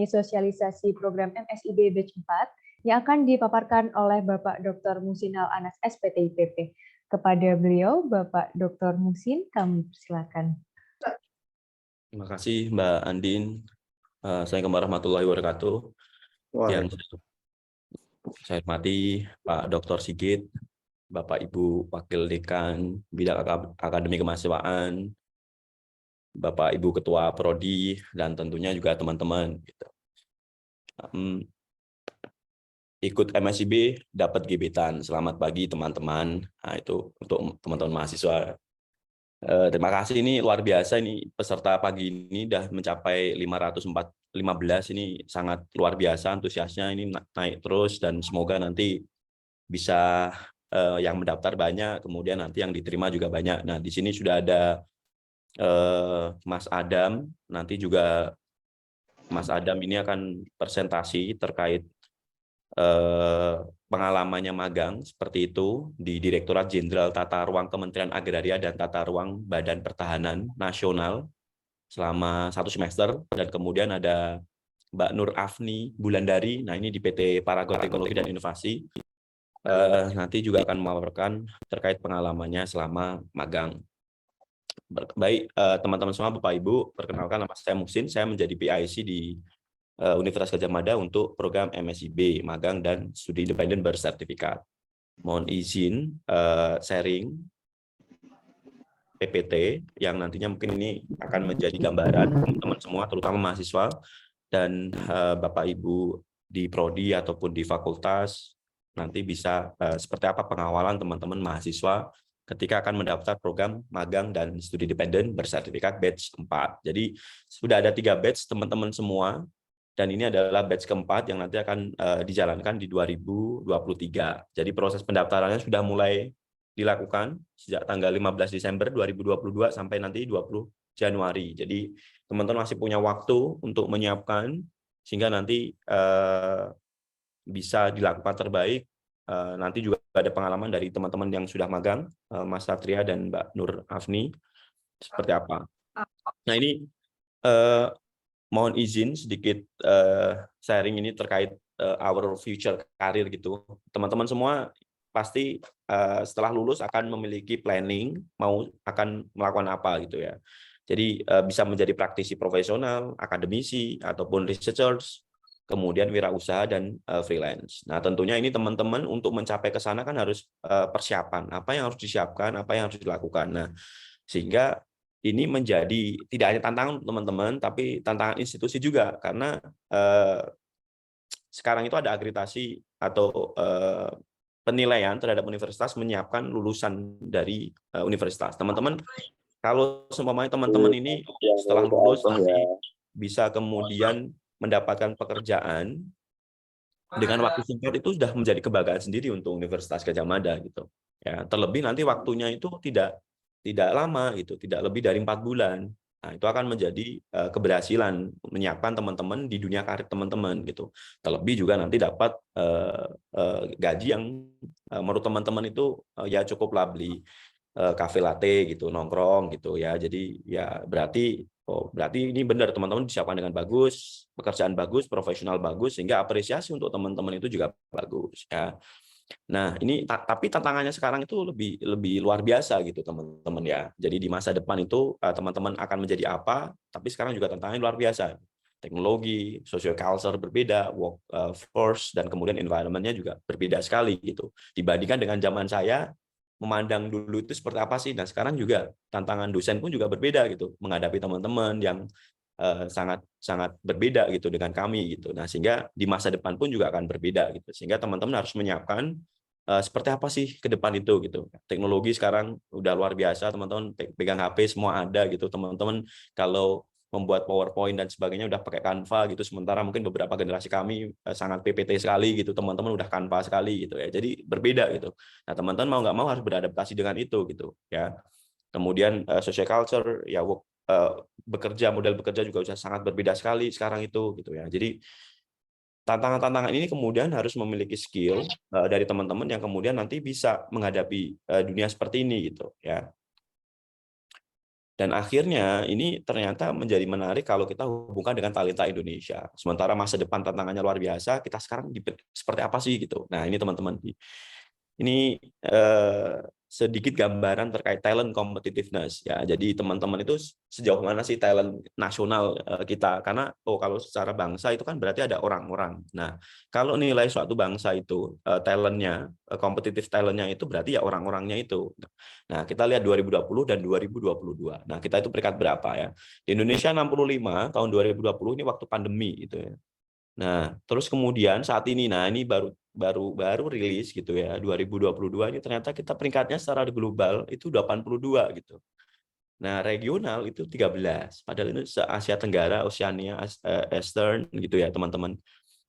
materi sosialisasi program MSIB Batch 4 yang akan dipaparkan oleh Bapak Dr. Muhsin Al-Anas SPT IPP. Kepada beliau, Bapak Dr. Muhsin, kami persilakan. Terima kasih Mbak Andin. Assalamualaikum warahmatullahi wabarakatuh. Yang saya hormati Pak Dr. Sigit, Bapak Ibu Wakil Dekan Bidang Akademi Kemahasiswaan, Bapak Ibu Ketua Prodi, dan tentunya juga teman-teman. Ikut MSIB dapat gebetan. Selamat pagi teman-teman. Nah, itu untuk teman-teman mahasiswa. Terima kasih, ini luar biasa, ini peserta pagi ini sudah mencapai 515, ini sangat luar biasa antusiasnya, ini naik terus dan semoga nanti bisa yang mendaftar banyak, kemudian nanti yang diterima juga banyak. Nah, di sini sudah ada Mas Adam, nanti juga Mas Adam ini akan presentasi terkait pengalamannya magang seperti itu di Direktorat Jenderal Tata Ruang Kementerian Agraria dan Tata Ruang Badan Pertahanan Nasional selama 1 semester, dan kemudian ada Mbak Nur Afni Bulandari, nah ini di PT Paragon Teknologi dan Inovasi, nanti juga akan memaparkan terkait pengalamannya selama magang. Baik, teman-teman semua, Bapak Ibu, perkenalkan nama saya Muhsin, saya menjadi PIC di Universitas Gadjah Mada untuk program MSIB, Magang dan Studi Independen Bersertifikat. Mohon izin sharing PPT yang nantinya mungkin ini akan menjadi gambaran teman-teman semua, terutama mahasiswa dan Bapak Ibu di Prodi ataupun di fakultas, nanti bisa seperti apa pengawalan teman-teman mahasiswa ketika akan mendaftar program magang dan studi independen bersertifikat batch 4. Jadi sudah ada 3 batch teman-teman semua, dan ini adalah batch keempat yang nanti akan dijalankan di 2023. Jadi proses pendaftarannya sudah mulai dilakukan sejak tanggal 15 Desember 2022 sampai nanti 20 Januari. Jadi teman-teman masih punya waktu untuk menyiapkan sehingga nanti bisa dilakukan terbaik. Nanti juga ada pengalaman dari teman-teman yang sudah magang, Mas Satria dan Mbak Nur Afni, seperti apa. Nah, ini mohon izin sedikit sharing ini terkait our future career gitu. Teman-teman semua pasti setelah lulus akan memiliki planning mau akan melakukan apa gitu ya. Jadi bisa menjadi praktisi profesional, akademisi ataupun researchers, kemudian wirausaha dan freelance. Nah, tentunya ini teman-teman untuk mencapai ke sana kan harus persiapan. Apa yang harus disiapkan, apa yang harus dilakukan. Nah, sehingga ini menjadi tidak hanya tantangan teman-teman, tapi tantangan institusi juga, karena sekarang itu ada akreditasi atau penilaian terhadap universitas menyiapkan lulusan dari universitas. Teman-teman, kalau seumpamanya teman-teman ini setelah lulus nanti bisa kemudian mendapatkan pekerjaan dengan waktu singkat, itu sudah menjadi kebanggaan sendiri untuk Universitas Gadjah Mada gitu. Ya, terlebih nanti waktunya itu tidak lama gitu, tidak lebih dari 4 bulan. Nah, itu akan menjadi keberhasilan menyiapkan teman-teman di dunia karir teman-teman gitu. Terlebih juga nanti dapat gaji yang menurut teman-teman itu ya cukuplah beli cafe latte gitu, nongkrong gitu ya. Jadi ya berarti ini benar teman-teman disiapkan dengan bagus, pekerjaan bagus, profesional bagus, sehingga apresiasi untuk teman-teman itu juga bagus ya. Nah, ini tapi tantangannya sekarang itu lebih luar biasa gitu teman-teman ya. Jadi di masa depan itu teman-teman akan menjadi apa, tapi sekarang juga tantangannya luar biasa. Teknologi, social culture berbeda, workforce dan kemudian environment-nya juga berbeda sekali gitu. Dibandingkan dengan zaman saya memandang dulu itu seperti apa sih. Nah, sekarang juga tantangan dosen pun juga berbeda gitu, menghadapi teman-teman yang sangat sangat berbeda gitu dengan kami gitu. Nah, sehingga di masa depan pun juga akan berbeda gitu. Sehingga teman-teman harus menyiapkan seperti apa sih ke depan itu gitu. Teknologi sekarang udah luar biasa, teman-teman pegang HP semua ada gitu. Teman-teman kalau membuat PowerPoint dan sebagainya udah pakai Canva gitu. Sementara mungkin beberapa generasi kami sangat PPT sekali gitu. Teman-teman udah Canva sekali gitu ya. Jadi berbeda gitu. Nah, teman-teman mau nggak mau harus beradaptasi dengan itu gitu ya. Kemudian social culture ya, model bekerja juga sudah sangat berbeda sekali sekarang itu gitu ya. Jadi tantangan-tantangan ini kemudian harus memiliki skill dari teman-teman yang kemudian nanti bisa menghadapi dunia seperti ini gitu ya. Dan akhirnya ini ternyata menjadi menarik kalau kita hubungkan dengan talenta Indonesia. Sementara masa depan tantangannya luar biasa, kita sekarang seperti apa sih gitu. Nah ini teman-teman, ini sedikit gambaran terkait talent competitiveness ya. Jadi teman-teman itu sejauh mana sih talent nasional kita? Karena kalau secara bangsa itu kan berarti ada orang-orang. Nah kalau nilai suatu bangsa itu talentnya, kompetitif talentnya itu berarti ya orang-orangnya itu. Nah kita lihat 2020 dan 2022. Nah kita itu peringkat berapa ya? Di Indonesia 65 tahun 2020 ini waktu pandemi gitu ya. Nah, terus kemudian saat ini, nah ini baru rilis gitu ya, 2022 ini ternyata kita peringkatnya secara global itu 82 gitu. Nah, regional itu 13, padahal itu se-Asia Tenggara, Oceania, Eastern gitu ya, teman-teman.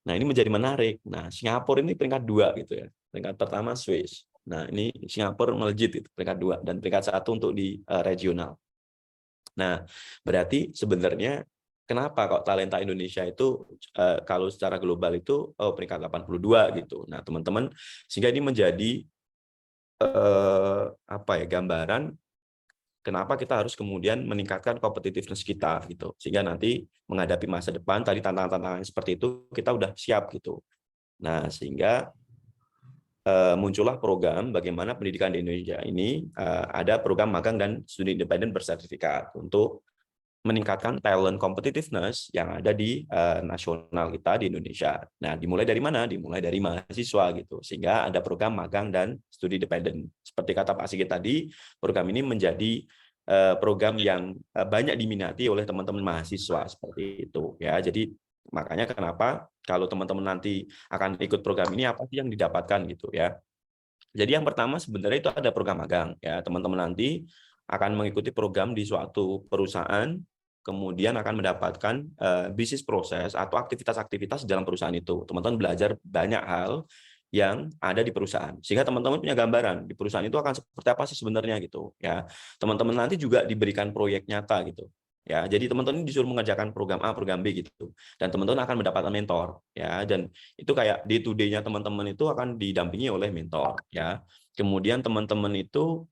Nah, ini menjadi menarik. Nah, Singapura ini peringkat 2 gitu ya. Peringkat pertama Swiss. Nah, ini Singapura melejit itu peringkat 2 dan peringkat 1 untuk di regional. Nah, berarti sebenarnya kenapa kok talenta Indonesia itu kalau secara global itu peringkat 82 gitu. Nah, teman-teman, sehingga ini menjadi apa ya, gambaran kenapa kita harus kemudian meningkatkan competitiveness kita gitu. Sehingga nanti menghadapi masa depan tadi tantangan-tantangan seperti itu kita udah siap gitu. Nah, sehingga muncullah program bagaimana pendidikan di Indonesia ini ada program magang dan studi independen bersertifikat untuk meningkatkan talent competitiveness yang ada di nasional kita di Indonesia. Nah, dimulai dari mana? Dimulai dari mahasiswa gitu. Sehingga ada program magang dan studi independen. Seperti kata Pak Sigit tadi, program ini menjadi program yang banyak diminati oleh teman-teman mahasiswa seperti itu ya. Jadi makanya kenapa kalau teman-teman nanti akan ikut program ini apa sih yang didapatkan gitu ya. Jadi yang pertama sebenarnya itu ada program magang ya. Teman-teman nanti akan mengikuti program di suatu perusahaan, kemudian akan mendapatkan bisnis proses atau aktivitas-aktivitas dalam perusahaan itu. Teman-teman belajar banyak hal yang ada di perusahaan, sehingga teman-teman punya gambaran di perusahaan itu akan seperti apa sih sebenarnya gitu ya. Teman-teman nanti juga diberikan proyek nyata gitu ya. Jadi teman-teman disuruh mengerjakan program A, program B gitu, dan teman-teman akan mendapatkan mentor ya. Dan itu kayak day to day-nya teman-teman itu akan didampingi oleh mentor ya. Kemudian teman-teman itu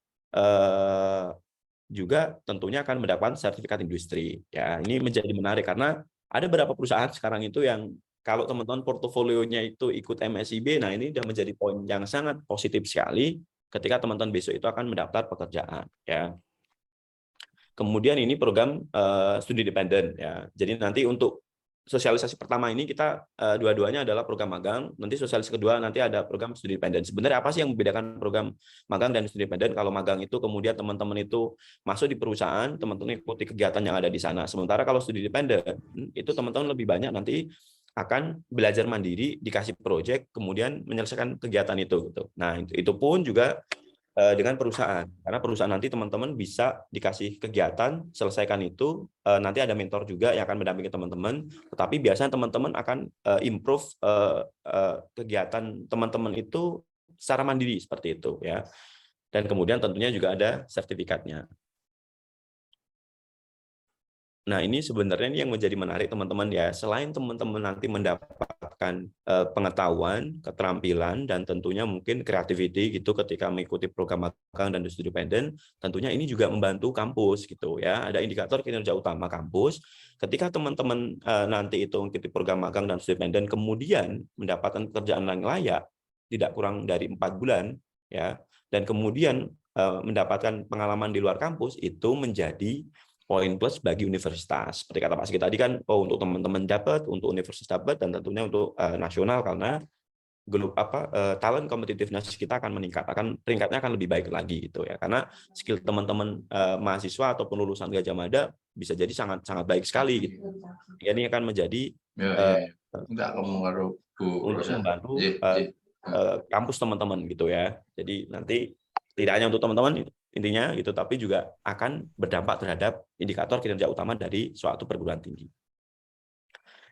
juga tentunya akan mendapatkan sertifikat industri ya. Ini menjadi menarik karena ada beberapa perusahaan sekarang itu yang kalau teman-teman portofolionya itu ikut MSIB, nah ini sudah menjadi poin yang sangat positif sekali ketika teman-teman besok itu akan mendaftar pekerjaan ya. Kemudian ini program studi independen ya. Jadi nanti untuk sosialisasi pertama ini kita dua-duanya adalah program magang, nanti sosialisasi kedua nanti ada program studi independen. Sebenarnya apa sih yang membedakan program magang dan studi independen? Kalau magang itu kemudian teman-teman itu masuk di perusahaan, teman-teman ikuti kegiatan yang ada di sana. Sementara kalau studi independen itu teman-teman lebih banyak nanti akan belajar mandiri, dikasih proyek, kemudian menyelesaikan kegiatan itu gitu. Nah, itu pun juga dengan perusahaan, karena perusahaan nanti teman-teman bisa dikasih kegiatan, selesaikan itu, nanti ada mentor juga yang akan mendampingi teman-teman, tetapi biasanya teman-teman akan improve kegiatan teman-teman itu secara mandiri seperti itu ya. Dan kemudian tentunya juga ada sertifikatnya. Nah, ini sebenarnya ini yang menjadi menarik teman-teman ya. Selain teman-teman nanti mendapatkan pengetahuan, keterampilan, dan tentunya mungkin creativity gitu ketika mengikuti program magang dan studi independen, tentunya ini juga membantu kampus gitu ya. Ada indikator kinerja utama kampus. Ketika teman-teman nanti itu mengikuti program magang dan studi independen, kemudian mendapatkan pekerjaan yang layak, tidak kurang dari 4 bulan ya, dan kemudian mendapatkan pengalaman di luar kampus, itu menjadi poin plus bagi universitas. Seperti kata Pak Sigit tadi kan, untuk teman-teman dapat, untuk universitas dapat, dan tentunya untuk nasional karena talent competitiveness kita akan meningkat, peringkatnya akan lebih baik lagi gitu ya. Karena skill teman-teman mahasiswa ataupun lulusan Gajah Mada bisa jadi sangat sangat baik sekali gitu. Ini akan menjadi untuk membantu kampus teman-teman gitu ya. Jadi nanti tidak hanya untuk teman-teman intinya gitu, tapi juga akan berdampak terhadap indikator kinerja utama dari suatu perguruan tinggi.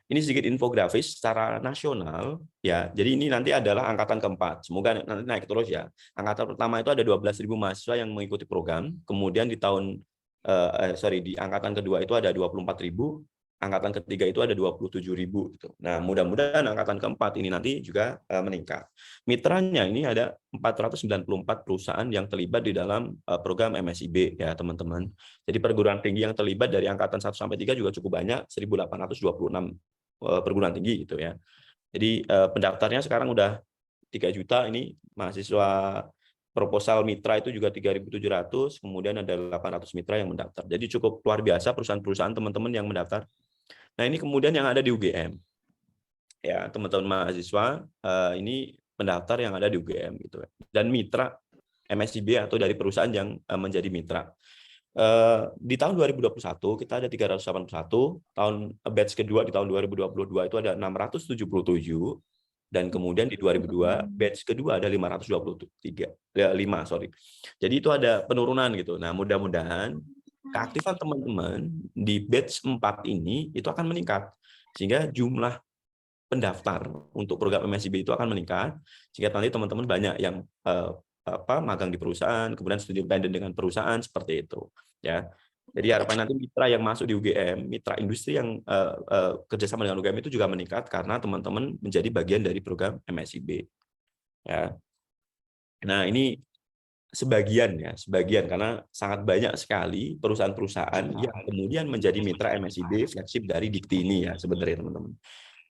Ini sedikit infografis secara nasional ya. Jadi ini nanti adalah angkatan keempat. Semoga nanti naik terus ya. Angkatan pertama itu ada 12.000 mahasiswa yang mengikuti program. Kemudian di angkatan kedua itu ada 24.000. angkatan ketiga itu ada 27.000 gitu. Nah, mudah-mudahan angkatan keempat ini nanti juga meningkat. Mitranya ini ada 494 perusahaan yang terlibat di dalam program MSIB ya, teman-teman. Jadi perguruan tinggi yang terlibat dari angkatan 1 sampai 3 juga cukup banyak, 1.826 perguruan tinggi gitu ya. Jadi pendaftarnya sekarang udah 3 juta, ini mahasiswa proposal mitra itu juga 3.700, kemudian ada 800 mitra yang mendaftar. Jadi cukup luar biasa perusahaan-perusahaan teman-teman yang mendaftar. Nah, ini kemudian yang ada di UGM. Ya, teman-teman mahasiswa, ini pendaftar yang ada di UGM gitu. Dan mitra MSIB atau dari perusahaan yang menjadi mitra. Di tahun 2021 kita ada 381, tahun batch kedua di tahun 2022 itu ada 677, dan kemudian di 2002 batch kedua ada 523, 5 sorry. Jadi itu ada penurunan gitu. Nah, mudah-mudahan keaktifan teman-teman di batch 4 ini itu akan meningkat sehingga jumlah pendaftar untuk program MSIB itu akan meningkat sehingga nanti teman-teman banyak yang magang di perusahaan, kemudian studi independen dengan perusahaan seperti itu ya. Jadi harapan nanti mitra yang masuk di UGM, mitra industri yang kerjasama dengan UGM itu juga meningkat karena teman-teman menjadi bagian dari program MSIB. Ya. Nah, ini sebagian karena sangat banyak sekali perusahaan-perusahaan yang kemudian menjadi mitra MSIB flagship dari Dikti ini ya sebenarnya teman-teman.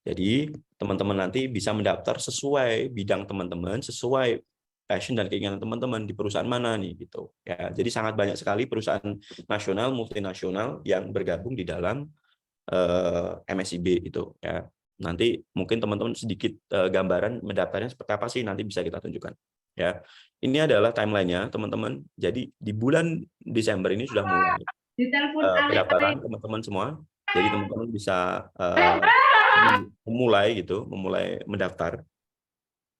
Jadi teman-teman nanti bisa mendaftar sesuai bidang teman-teman, sesuai passion dan keinginan teman-teman di perusahaan mana nih gitu ya. Jadi sangat banyak sekali perusahaan nasional, multinasional yang bergabung di dalam MSIB itu ya. Nanti mungkin teman-teman sedikit gambaran mendaftarnya seperti apa sih, nanti bisa kita tunjukkan ya. Ini adalah timelinenya teman-teman. Jadi di bulan Desember ini sudah mulai pendaftaran teman-teman semua. Jadi teman-teman bisa memulai mendaftar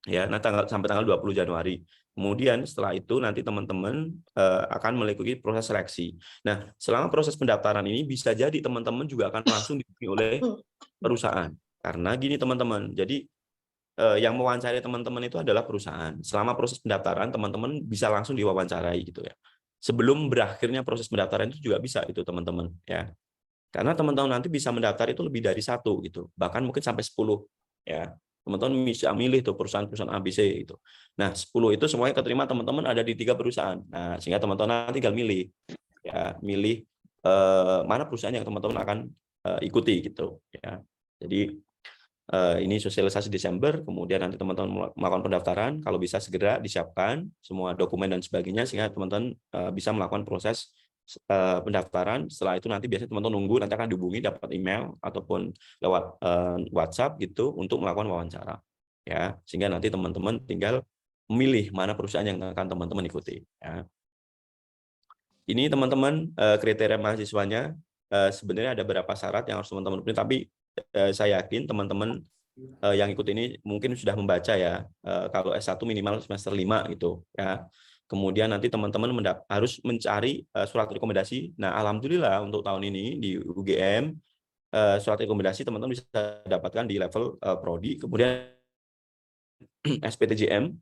ya, nah sampai tanggal 20 Januari. Kemudian setelah itu nanti teman-teman akan mengikuti proses seleksi. Nah, selama proses pendaftaran ini bisa jadi teman-teman juga akan langsung dipilih oleh perusahaan. Karena gini teman-teman, jadi yang mewawancarai teman-teman itu adalah perusahaan. Selama proses pendaftaran teman-teman bisa langsung diwawancarai gitu ya. Sebelum berakhirnya proses pendaftaran itu juga bisa itu teman-teman ya. Karena teman-teman nanti bisa mendaftar itu lebih dari 1 gitu, bahkan mungkin sampai 10 ya. Teman-teman bisa milih tuh perusahaan-perusahaan ABC gitu. Nah, 10 itu semuanya keterima teman-teman ada di 3 perusahaan. Nah, sehingga teman-teman nanti tinggal milih ya, mana perusahaan yang teman-teman akan ikuti gitu ya. Jadi ini sosialisasi Desember, kemudian nanti teman-teman melakukan pendaftaran, kalau bisa segera disiapkan semua dokumen dan sebagainya sehingga teman-teman bisa melakukan proses pendaftaran. Setelah itu nanti biasanya teman-teman nunggu, nanti akan dihubungi dapat email ataupun lewat WhatsApp gitu untuk melakukan wawancara ya, sehingga nanti teman-teman tinggal memilih mana perusahaan yang akan teman-teman ikuti ya. Ini teman-teman kriteria mahasiswanya. Sebenarnya ada beberapa syarat yang harus teman-teman penuhi, tapi saya yakin teman-teman yang ikut ini mungkin sudah membaca ya, kalau S1 minimal semester 5 gitu ya. Kemudian nanti teman-teman harus mencari surat rekomendasi. Nah, alhamdulillah untuk tahun ini di UGM surat rekomendasi teman-teman bisa dapatkan di level prodi, kemudian SPTJM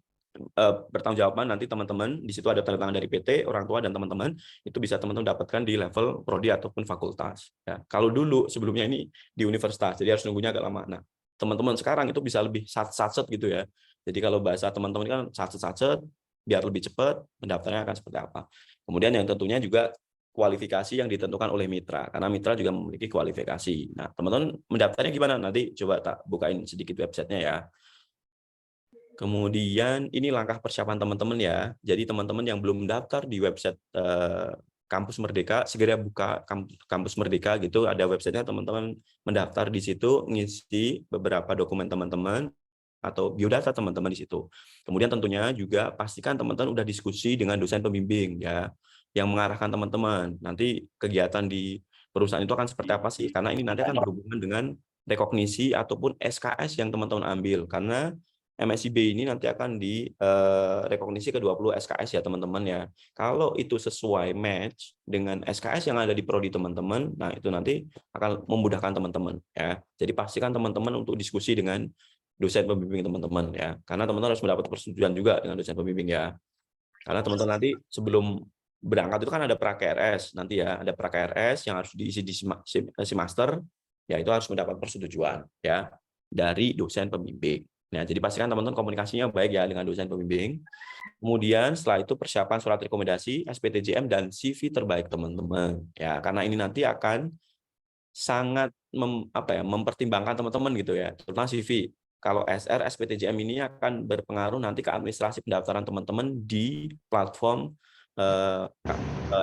bertanggung nanti teman-teman di situ ada tanda tangan dari PT, orang tua dan teman-teman, itu bisa teman-teman dapatkan di level prodi ataupun fakultas ya. Kalau dulu sebelumnya ini di universitas, jadi harus nunggunya agak lama. Nah, teman-teman sekarang itu bisa lebih satset gitu ya. Jadi kalau bahasa teman-teman kan satset biar lebih cepat pendaftarannya akan seperti apa. Kemudian yang tentunya juga kualifikasi yang ditentukan oleh mitra, karena mitra juga memiliki kualifikasi. Nah, teman-teman mendaftarnya gimana? Nanti coba tak bukain sedikit websitenya ya. Kemudian ini langkah persiapan teman-teman ya. Jadi teman-teman yang belum mendaftar di website Kampus Merdeka, segera buka Kampus Merdeka gitu, ada websitenya, teman-teman mendaftar di situ, ngisi beberapa dokumen teman-teman atau biodata teman-teman di situ. Kemudian tentunya juga pastikan teman-teman udah diskusi dengan dosen pembimbing ya, yang mengarahkan teman-teman. Nanti kegiatan di perusahaan itu akan seperti apa sih? Karena ini nanti akan berhubungan dengan rekognisi ataupun SKS yang teman-teman ambil. Karena MSIB ini nanti akan direkognisi ke 20 SKS ya teman-teman ya. Kalau itu sesuai match dengan SKS yang ada di prodi teman-teman, nah itu nanti akan memudahkan teman-teman ya. Jadi pastikan teman-teman untuk diskusi dengan dosen pembimbing teman-teman ya. Karena teman-teman harus mendapat persetujuan juga dengan dosen pembimbing ya. Karena teman-teman nanti sebelum berangkat itu kan ada pra-KRS nanti ya, ada pra-KRS yang harus diisi di semester ya itu harus mendapat persetujuan ya dari dosen pembimbing. Nah, jadi pastikan teman-teman komunikasinya baik ya dengan dosen pembimbing. Kemudian setelah itu persiapan surat rekomendasi, SPTJM dan CV terbaik teman-teman. Ya, karena ini nanti akan sangat mempertimbangkan teman-teman gitu ya, terutama CV. Kalau SR, SPTJM ini akan berpengaruh nanti ke administrasi pendaftaran teman-teman di platform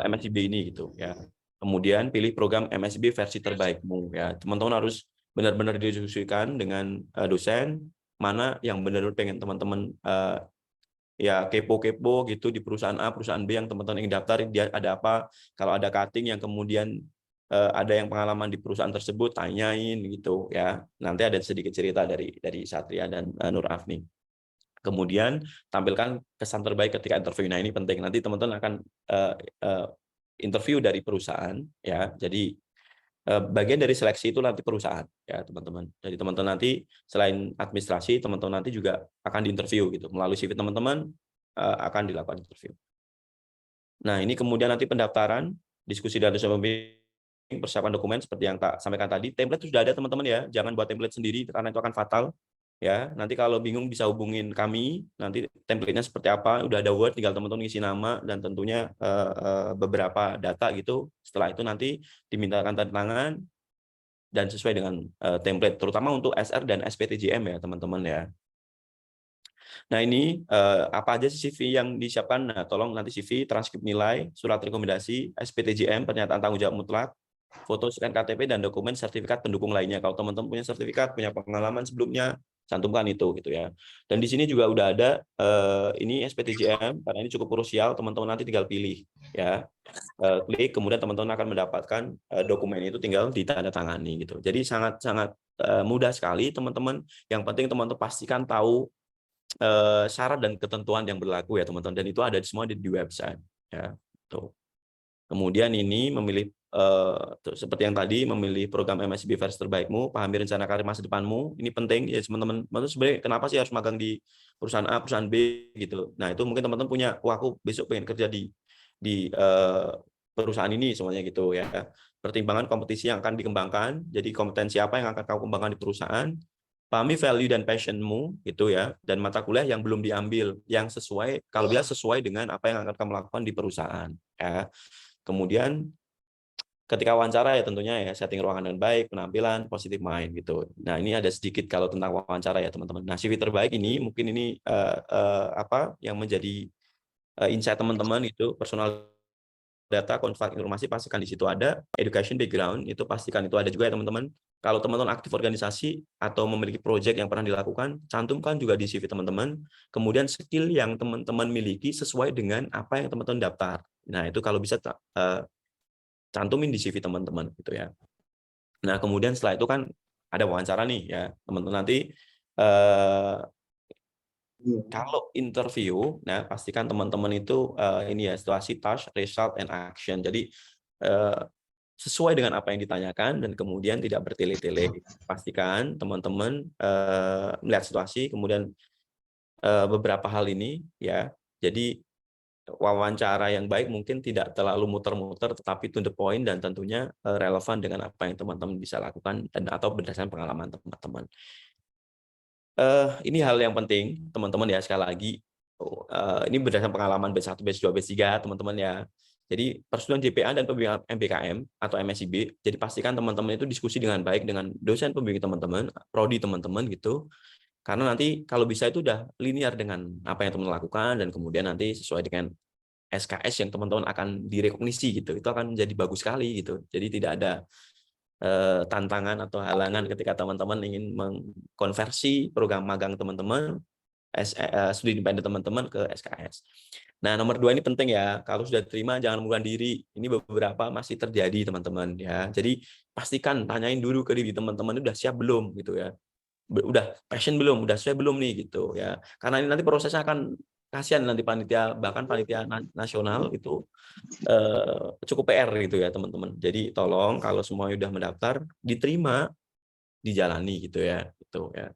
MSIB ini gitu ya. Kemudian pilih program MSIB versi terbaikmu ya. Teman-teman harus benar-benar didiskusikan dengan dosen mana yang benar-benar pengen teman-teman ya kepo-kepo gitu di perusahaan A, perusahaan B yang teman-teman ingin daftar, dia ada apa, kalau ada cutting yang kemudian ada yang pengalaman di perusahaan tersebut, tanyain gitu ya. Nanti ada sedikit cerita dari Satria dan Nur Afni. Kemudian tampilkan kesan terbaik ketika interview. Nah, ini penting. Nanti teman-teman akan interview dari perusahaan ya. Jadi bagian dari seleksi itu nanti perusahaan ya teman-teman. Jadi teman-teman nanti selain administrasi, teman-teman nanti juga akan diinterview gitu. Melalui CV teman-teman akan dilakukan interview. Nah, ini kemudian nanti pendaftaran, diskusi dan pembimbing, persiapan dokumen seperti yang tak sampaikan tadi. Template itu sudah ada teman-teman ya. Jangan buat template sendiri karena itu akan fatal. Ya, nanti kalau bingung bisa hubungin kami. Nanti template-nya seperti apa? Udah ada Word, tinggal teman-teman isi nama dan tentunya beberapa data gitu. Setelah itu nanti dimintakan tanda tangan dan sesuai dengan template, terutama untuk SR dan SPTJM ya teman-teman ya. Nah, ini apa aja sih CV yang disiapkan? Nah, tolong nanti CV, transkrip nilai, surat rekomendasi, SPTJM, pernyataan tanggung jawab mutlak, foto scan KTP dan dokumen sertifikat pendukung lainnya. Kalau teman-teman punya sertifikat, punya pengalaman sebelumnya, cantumkan itu gitu ya. Dan di sini juga udah ada ini SPTJM karena ini cukup krusial, teman-teman nanti tinggal pilih ya. Klik, kemudian teman-teman akan mendapatkan dokumen itu tinggal ditandatangani gitu. Jadi sangat-sangat mudah sekali teman-teman. Yang penting teman-teman pastikan tahu syarat dan ketentuan yang berlaku ya teman-teman, dan itu ada semua di website ya. Tuh. Kemudian ini memilih seperti yang tadi, memilih program MSIB versi terbaikmu, pahami rencana karir masa depanmu. Ini penting ya teman-teman. Sebenarnya kenapa sih harus magang di perusahaan A, perusahaan B gitu. Nah, itu mungkin teman-teman punya, wah aku besok pengen kerja di perusahaan ini semuanya gitu ya. Pertimbangan kompetisi yang akan dikembangkan, jadi kompetensi apa yang akan kamu kembangkan di perusahaan. Pahami value dan passion-mu gitu ya, dan mata kuliah yang belum diambil yang sesuai, kalau bisa sesuai dengan apa yang akan kamu lakukan di perusahaan ya. Kemudian ketika wawancara ya tentunya ya setting ruangan dengan baik, penampilan, positif mind gitu. Nah, ini ada sedikit kalau tentang wawancara ya teman-teman. Nah, CV terbaik ini mungkin ini apa yang menjadi insight teman-teman itu, personal data, kontak informasi pastikan di situ ada, education background itu pastikan itu ada juga ya teman-teman. Kalau teman-teman aktif organisasi atau memiliki proyek yang pernah dilakukan, cantumkan juga di CV teman-teman. Kemudian skill yang teman-teman miliki sesuai dengan apa yang teman-teman daftar. Nah, itu kalau bisa cantumin di CV teman-teman gitu ya. Nah, kemudian setelah itu kan ada wawancara nih ya teman-teman. Nanti kalau interview, nah pastikan teman-teman itu ini ya situasi, task, result, and action. Jadi sesuai dengan apa yang ditanyakan dan kemudian tidak bertele-tele. Pastikan teman-teman melihat situasi, kemudian beberapa hal ini ya. Jadi wawancara yang baik mungkin tidak terlalu muter-muter, tetapi to the point dan tentunya relevan dengan apa yang teman-teman bisa lakukan dan atau berdasarkan pengalaman teman-teman. Ini hal yang penting teman-teman ya, sekali lagi ini berdasarkan pengalaman batch 1, batch 2, batch 3 teman-teman ya. Jadi persetujuan JPA dan pembimbing MBKM atau MSIB, jadi pastikan teman-teman itu diskusi dengan baik dengan dosen pembimbing teman-teman, prodi teman-teman gitu. Karena nanti kalau bisa itu udah linear dengan apa yang teman lakukan dan kemudian nanti sesuai dengan SKS yang teman-teman akan direkognisi gitu. Itu akan menjadi bagus sekali gitu. Jadi tidak ada tantangan atau halangan ketika teman-teman ingin mengkonversi program magang teman-teman, studi independen teman-teman ke SKS. Nah, nomor 2 ini penting ya. Kalau sudah terima jangan mengundurkan diri. Ini beberapa masih terjadi teman-teman ya. Jadi pastikan tanyain dulu ke diri teman-teman udah siap belum gitu ya. Udah passion belum, udah sesuai belum nih gitu ya. Karena ini nanti prosesnya akan kasihan nanti panitia, bahkan panitia nasional itu cukup PR gitu ya teman-teman. Jadi tolong kalau semua sudah mendaftar diterima, dijalani gitu ya. Itu ya.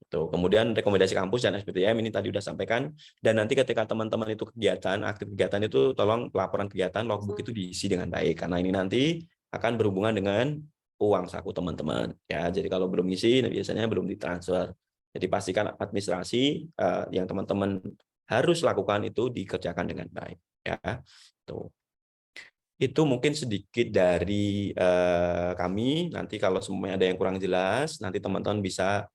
Itu. Kemudian rekomendasi kampus dan SPTM ini tadi sudah sampaikan, dan nanti ketika teman-teman itu kegiatan, aktif kegiatan itu tolong pelaporan kegiatan logbook itu diisi dengan baik karena ini nanti akan berhubungan dengan uang saku teman-teman ya. Jadi kalau belum ngisi biasanya belum ditransfer. Jadi pastikan administrasi yang teman-teman harus lakukan itu dikerjakan dengan baik ya. Tuh. Itu mungkin sedikit dari kami. Nanti kalau semuanya ada yang kurang jelas, nanti teman-teman bisa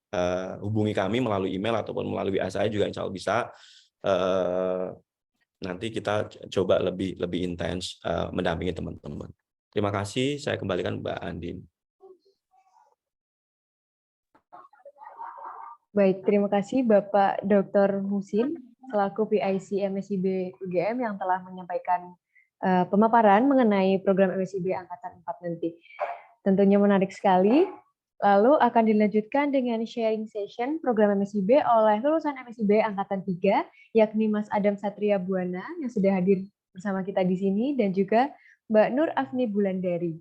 hubungi kami melalui email ataupun melalui WA saya juga, insya Allah bisa. Nanti kita coba lebih intens mendampingi teman-teman. Terima kasih. Saya kembalikan Mbak Andin. Baik, terima kasih Bapak Dr. Musin selaku PIC MSIB UGM yang telah menyampaikan pemaparan mengenai program MSIB Angkatan 4 nanti. Tentunya menarik sekali. Lalu akan dilanjutkan dengan sharing session program MSIB oleh lulusan MSIB Angkatan 3, yakni Mas Adam Satria Buana yang sudah hadir bersama kita di sini, dan juga Mbak Nur Afni Bulandari.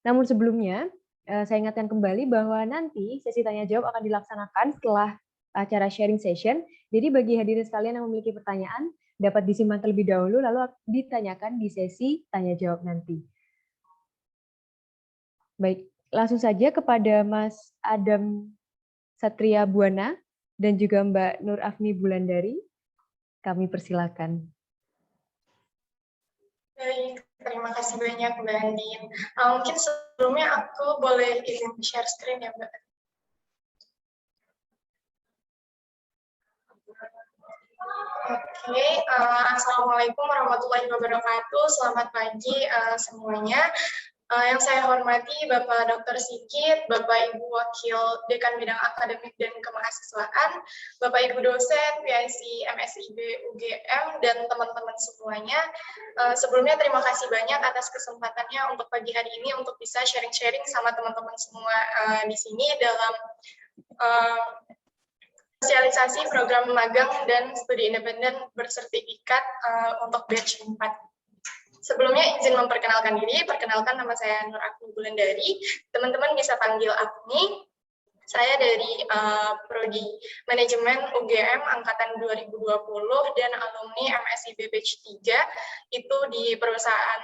Namun sebelumnya, saya ingatkan kembali bahwa nanti sesi tanya-jawab akan dilaksanakan setelah acara sharing session. Jadi bagi hadirin sekalian yang memiliki pertanyaan, dapat disimpan terlebih dahulu, lalu ditanyakan di sesi tanya-jawab nanti. Baik, langsung saja kepada Mas Adam Satria Buana dan juga Mbak Nur Afni Bulandari. Kami persilakan. Baik, terima kasih banyak Mbak Andin. Mungkin sebelumnya aku boleh izin share screen ya Mbak. Oke, Assalamualaikum warahmatullahi wabarakatuh. Selamat pagi semuanya. Yang saya hormati Bapak Dr. Sigit, Bapak Ibu Wakil Dekan Bidang Akademik dan Kemahasiswaan, Bapak Ibu dosen PIC MSIB UGM, dan teman-teman semuanya. Sebelumnya terima kasih banyak atas kesempatannya untuk pagi hari ini untuk bisa sharing-sharing sama teman-teman semua di sini dalam sosialisasi program magang dan studi independen bersertifikat untuk batch 4. Sebelumnya izin memperkenalkan diri, perkenalkan nama saya Nur Afni Bulandari, teman-teman bisa panggil Afni. Saya dari Prodi Manajemen UGM Angkatan 2020 dan alumni MSIB Batch 3, itu di perusahaan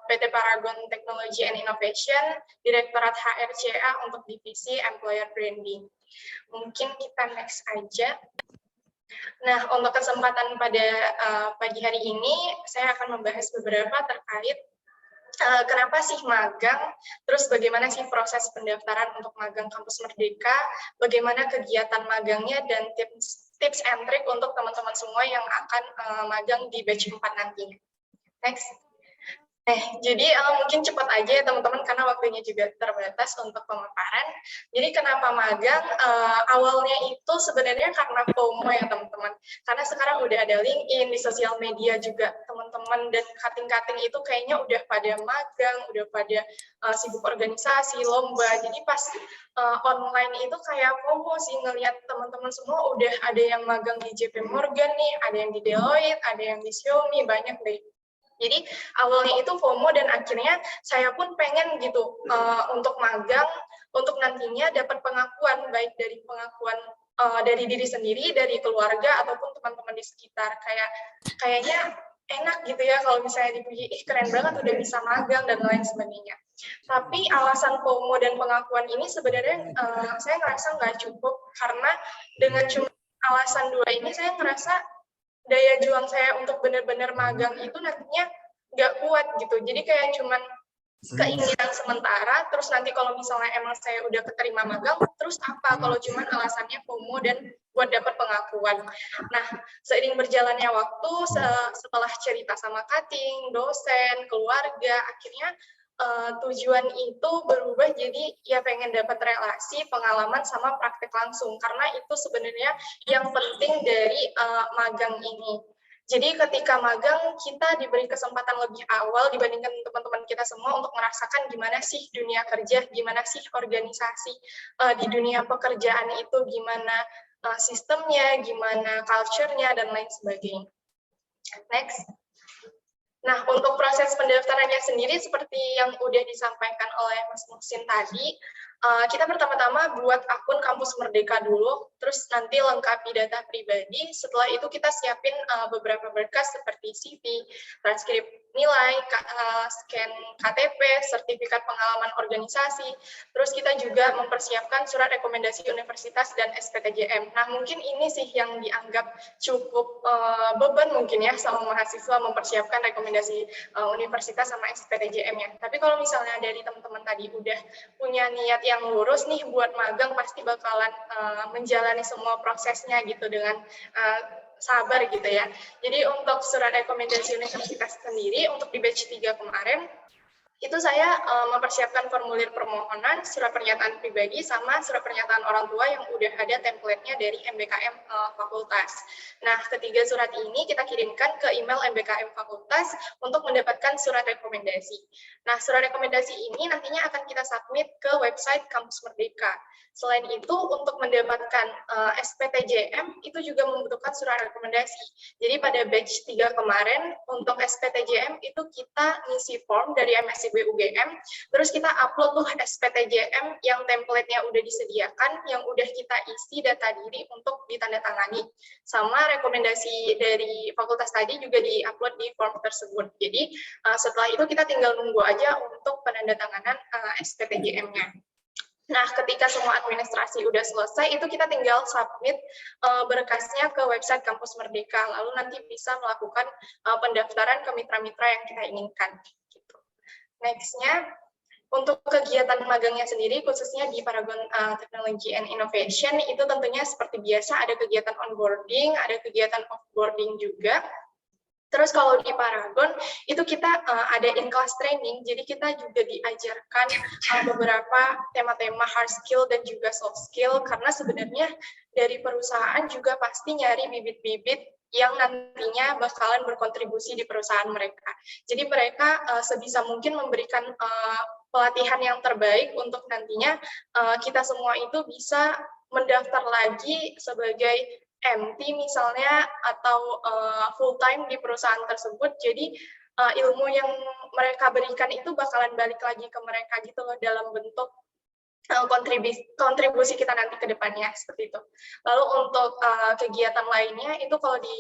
PT Paragon Technology and Innovation, Direktorat HRCA untuk divisi Employer Branding. Mungkin kita next aja. Nah, untuk kesempatan pada pagi hari ini, saya akan membahas beberapa terkait kenapa sih magang, terus bagaimana sih proses pendaftaran untuk magang Kampus Merdeka, bagaimana kegiatan magangnya, dan tips and trick untuk teman-teman semua yang akan magang di batch 4 nantinya. Next. Jadi mungkin cepat aja ya teman-teman karena waktunya juga terbatas untuk pemaparan. Jadi kenapa magang? Awalnya itu sebenarnya karena FOMO ya teman-teman. Karena sekarang udah ada LinkedIn, di sosial media juga teman-teman dan cutting-cutting itu kayaknya udah pada magang, udah pada sibuk organisasi, lomba. Jadi pas online itu kayak FOMO sih ngelihat teman-teman semua udah ada yang magang di JP Morgan nih, ada yang di Deloitte, ada yang di Xiaomi, banyak deh. Jadi awalnya itu FOMO dan akhirnya saya pun pengen gitu untuk magang, untuk nantinya dapat pengakuan, baik dari pengakuan dari diri sendiri, dari keluarga, ataupun teman-teman di sekitar. Kayaknya enak gitu ya kalau misalnya dipuji, keren banget udah bisa magang dan lain sebagainya. Tapi alasan FOMO dan pengakuan ini sebenarnya saya ngerasa nggak cukup, karena dengan cuma alasan dua ini saya ngerasa daya juang saya untuk benar-benar magang itu nantinya nggak kuat gitu. Jadi kayak cuman keinginan sementara, terus nanti kalau misalnya emang saya udah keterima magang, terus apa kalau cuman alasannya FOMO dan buat dapat pengakuan. Nah, seiring berjalannya waktu, setelah cerita sama cutting, dosen, keluarga, akhirnya tujuan itu berubah jadi ya pengen dapat relasi, pengalaman sama praktek langsung, karena itu sebenarnya yang penting dari magang ini. Jadi ketika magang kita diberi kesempatan lebih awal dibandingkan teman-teman kita semua untuk merasakan gimana sih dunia kerja, gimana sih organisasi di dunia pekerjaan itu, gimana sistemnya, gimana culture-nya, dan lain sebagainya. Next. Nah, untuk proses pendaftarannya sendiri seperti yang udah disampaikan oleh Mas Muhsin tadi, Kita pertama-tama buat akun Kampus Merdeka dulu, terus nanti lengkapi data pribadi. Setelah itu kita siapin beberapa berkas seperti CV, transkrip nilai, scan KTP, sertifikat pengalaman organisasi. Terus kita juga mempersiapkan surat rekomendasi universitas dan SPTJM. Nah, mungkin ini sih yang dianggap cukup beban mungkin ya sama mahasiswa mempersiapkan rekomendasi universitas sama SPTJM-nya. Tapi kalau misalnya dari teman-teman tadi udah punya niat yang lurus nih buat magang, pasti bakalan menjalani semua prosesnya gitu dengan sabar gitu ya. Jadi untuk surat rekomendasi universitas sendiri untuk di batch 3 kemarin itu saya mempersiapkan formulir permohonan, surat pernyataan pribadi, sama surat pernyataan orang tua yang udah ada template-nya dari MBKM fakultas. Nah, ketiga surat ini kita kirimkan ke email MBKM fakultas untuk mendapatkan surat rekomendasi. Nah, surat rekomendasi ini nantinya akan kita submit ke website Kampus Merdeka. Selain itu, untuk mendapatkan SPTJM, itu juga membutuhkan surat rekomendasi. Jadi pada batch 3 kemarin, untuk SPTJM itu kita ngisi form dari MSIB UGM, terus kita upload tuh SPTJM yang template-nya udah disediakan, yang udah kita isi data diri untuk ditandatangani. Sama rekomendasi dari fakultas tadi juga di-upload di form tersebut. Jadi setelah itu kita tinggal nunggu aja untuk penandatanganan SPTJM-nya. Nah, ketika semua administrasi udah selesai, itu kita tinggal submit berkasnya ke website Kampus Merdeka, lalu nanti bisa melakukan pendaftaran ke mitra-mitra yang kita inginkan. Gitu. Next-nya, untuk kegiatan magangnya sendiri, khususnya di Paragon Technology and Innovation, itu tentunya seperti biasa ada kegiatan onboarding, ada kegiatan offboarding juga. Terus kalau di Paragon, itu kita ada in-class training, jadi kita juga diajarkan beberapa tema-tema hard skill dan juga soft skill, karena sebenarnya dari perusahaan juga pasti nyari bibit-bibit yang nantinya bakalan berkontribusi di perusahaan mereka. Jadi mereka sebisa mungkin memberikan pelatihan yang terbaik untuk nantinya kita semua itu bisa mendaftar lagi sebagai MT misalnya atau full time di perusahaan tersebut. Jadi ilmu yang mereka berikan itu bakalan balik lagi ke mereka gitu loh, dalam bentuk kontribusi kita nanti ke depannya, seperti itu. Lalu untuk kegiatan lainnya itu kalau di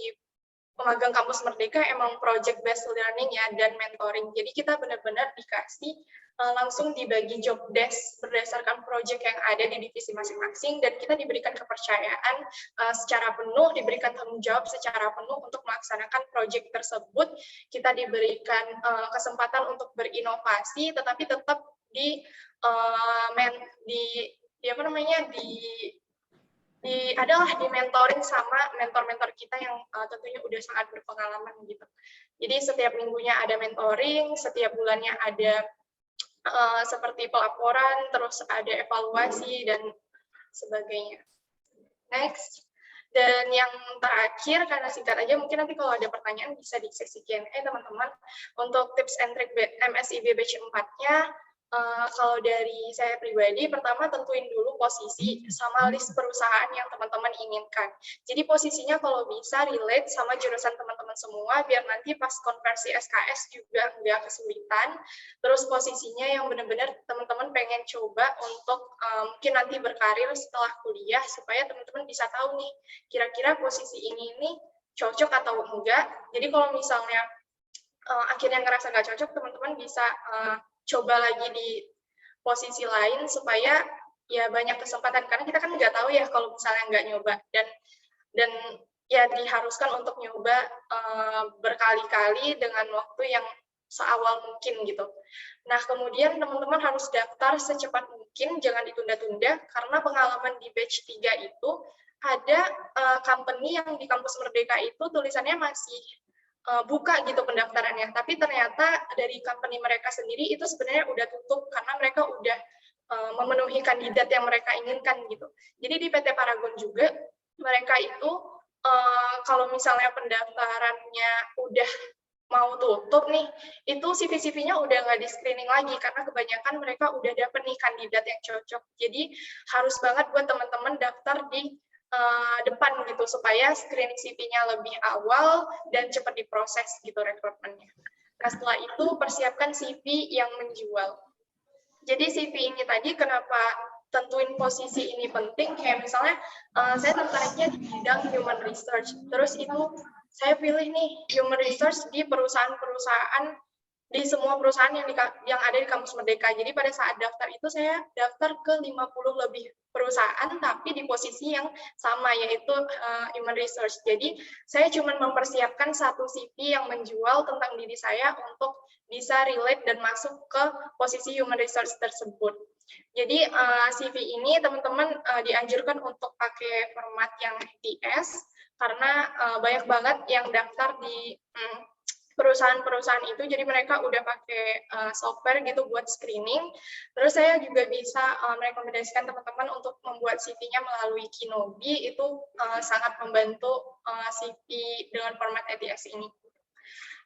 pemagang Kampus Merdeka emang project based learning ya, dan mentoring. Jadi kita benar-benar dikasih langsung dibagi job desk berdasarkan project yang ada di divisi masing-masing, dan kita diberikan kepercayaan secara penuh, diberikan tanggung jawab secara penuh untuk melaksanakan project tersebut. Kita diberikan kesempatan untuk berinovasi, tetapi tetap di mentoring sama mentor-mentor kita yang tentunya udah sangat berpengalaman gitu. Jadi setiap minggunya ada mentoring, setiap bulannya ada seperti pelaporan, terus ada evaluasi dan sebagainya. Next. Dan yang terakhir, karena singkat aja, mungkin nanti kalau ada pertanyaan bisa di sesi Q&A teman-teman. Untuk tips and trick MSIB batch 4-nya, kalau dari saya pribadi, pertama tentuin dulu posisi sama list perusahaan yang teman-teman inginkan. Jadi posisinya kalau bisa relate sama jurusan teman-teman semua, biar nanti pas konversi SKS juga nggak kesulitan. Terus posisinya yang benar-benar teman-teman pengen coba untuk mungkin nanti berkarir setelah kuliah, supaya teman-teman bisa tahu nih, kira-kira posisi ini nih cocok atau enggak. Jadi kalau misalnya akhirnya ngerasa nggak cocok, teman-teman bisa coba lagi di posisi lain supaya ya banyak kesempatan, karena kita kan nggak tahu ya kalau misalnya nggak nyoba, dan ya diharuskan untuk nyoba berkali-kali dengan waktu yang seawal mungkin gitu. Nah, kemudian teman-teman harus daftar secepat mungkin, jangan ditunda-tunda, karena pengalaman di batch 3 itu ada company yang di Kampus Merdeka itu tulisannya masih buka gitu pendaftarannya, tapi ternyata dari company mereka sendiri itu sebenarnya udah tutup karena mereka udah memenuhi kandidat yang mereka inginkan gitu. Jadi di PT Paragon juga mereka itu kalau misalnya pendaftarannya udah mau tutup nih, itu CV-CV-nya udah nggak di screening lagi karena kebanyakan mereka udah dapet nih kandidat yang cocok. Jadi harus banget buat teman-teman daftar di depan gitu, supaya screening CV-nya lebih awal dan cepat diproses gitu rekrutmennya. Nah, setelah itu persiapkan CV yang menjual. Jadi CV ini tadi kenapa tentuin posisi ini penting, kayak misalnya saya tertariknya di bidang human research, terus itu saya pilih nih human research di perusahaan-perusahaan, di semua perusahaan yang ada di kampus Merdeka. Jadi pada saat daftar itu saya daftar ke 50 lebih perusahaan, tapi di posisi yang sama, yaitu human research. Jadi saya cuma mempersiapkan satu CV yang menjual tentang diri saya untuk bisa relate dan masuk ke posisi human research tersebut. Jadi CV ini teman-teman dianjurkan untuk pakai format yang DS, karena banyak banget yang daftar di perusahaan-perusahaan itu, jadi mereka udah pakai software gitu buat screening. Terus saya juga bisa merekomendasikan teman-teman untuk membuat CV-nya melalui Kinobi, itu sangat membantu CV dengan format ETS ini.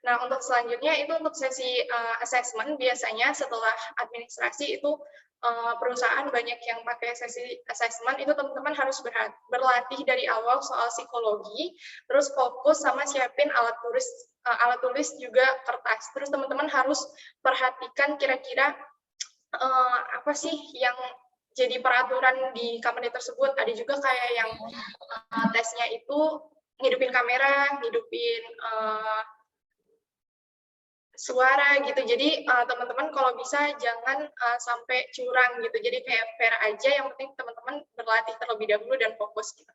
Nah, untuk selanjutnya itu untuk sesi assessment, biasanya setelah administrasi itu perusahaan banyak yang pakai sesi assessment, itu teman-teman harus berlatih dari awal soal psikologi, terus fokus sama siapin alat tulis juga kertas. Terus teman-teman harus perhatikan kira-kira apa sih yang jadi peraturan di company tersebut. Ada juga kayak yang tesnya itu ngidupin kamera, ngidupin suara gitu. Jadi teman-teman kalau bisa jangan sampai curang gitu. Jadi kayak fair aja, yang penting teman-teman berlatih terlebih dahulu dan fokus gitu.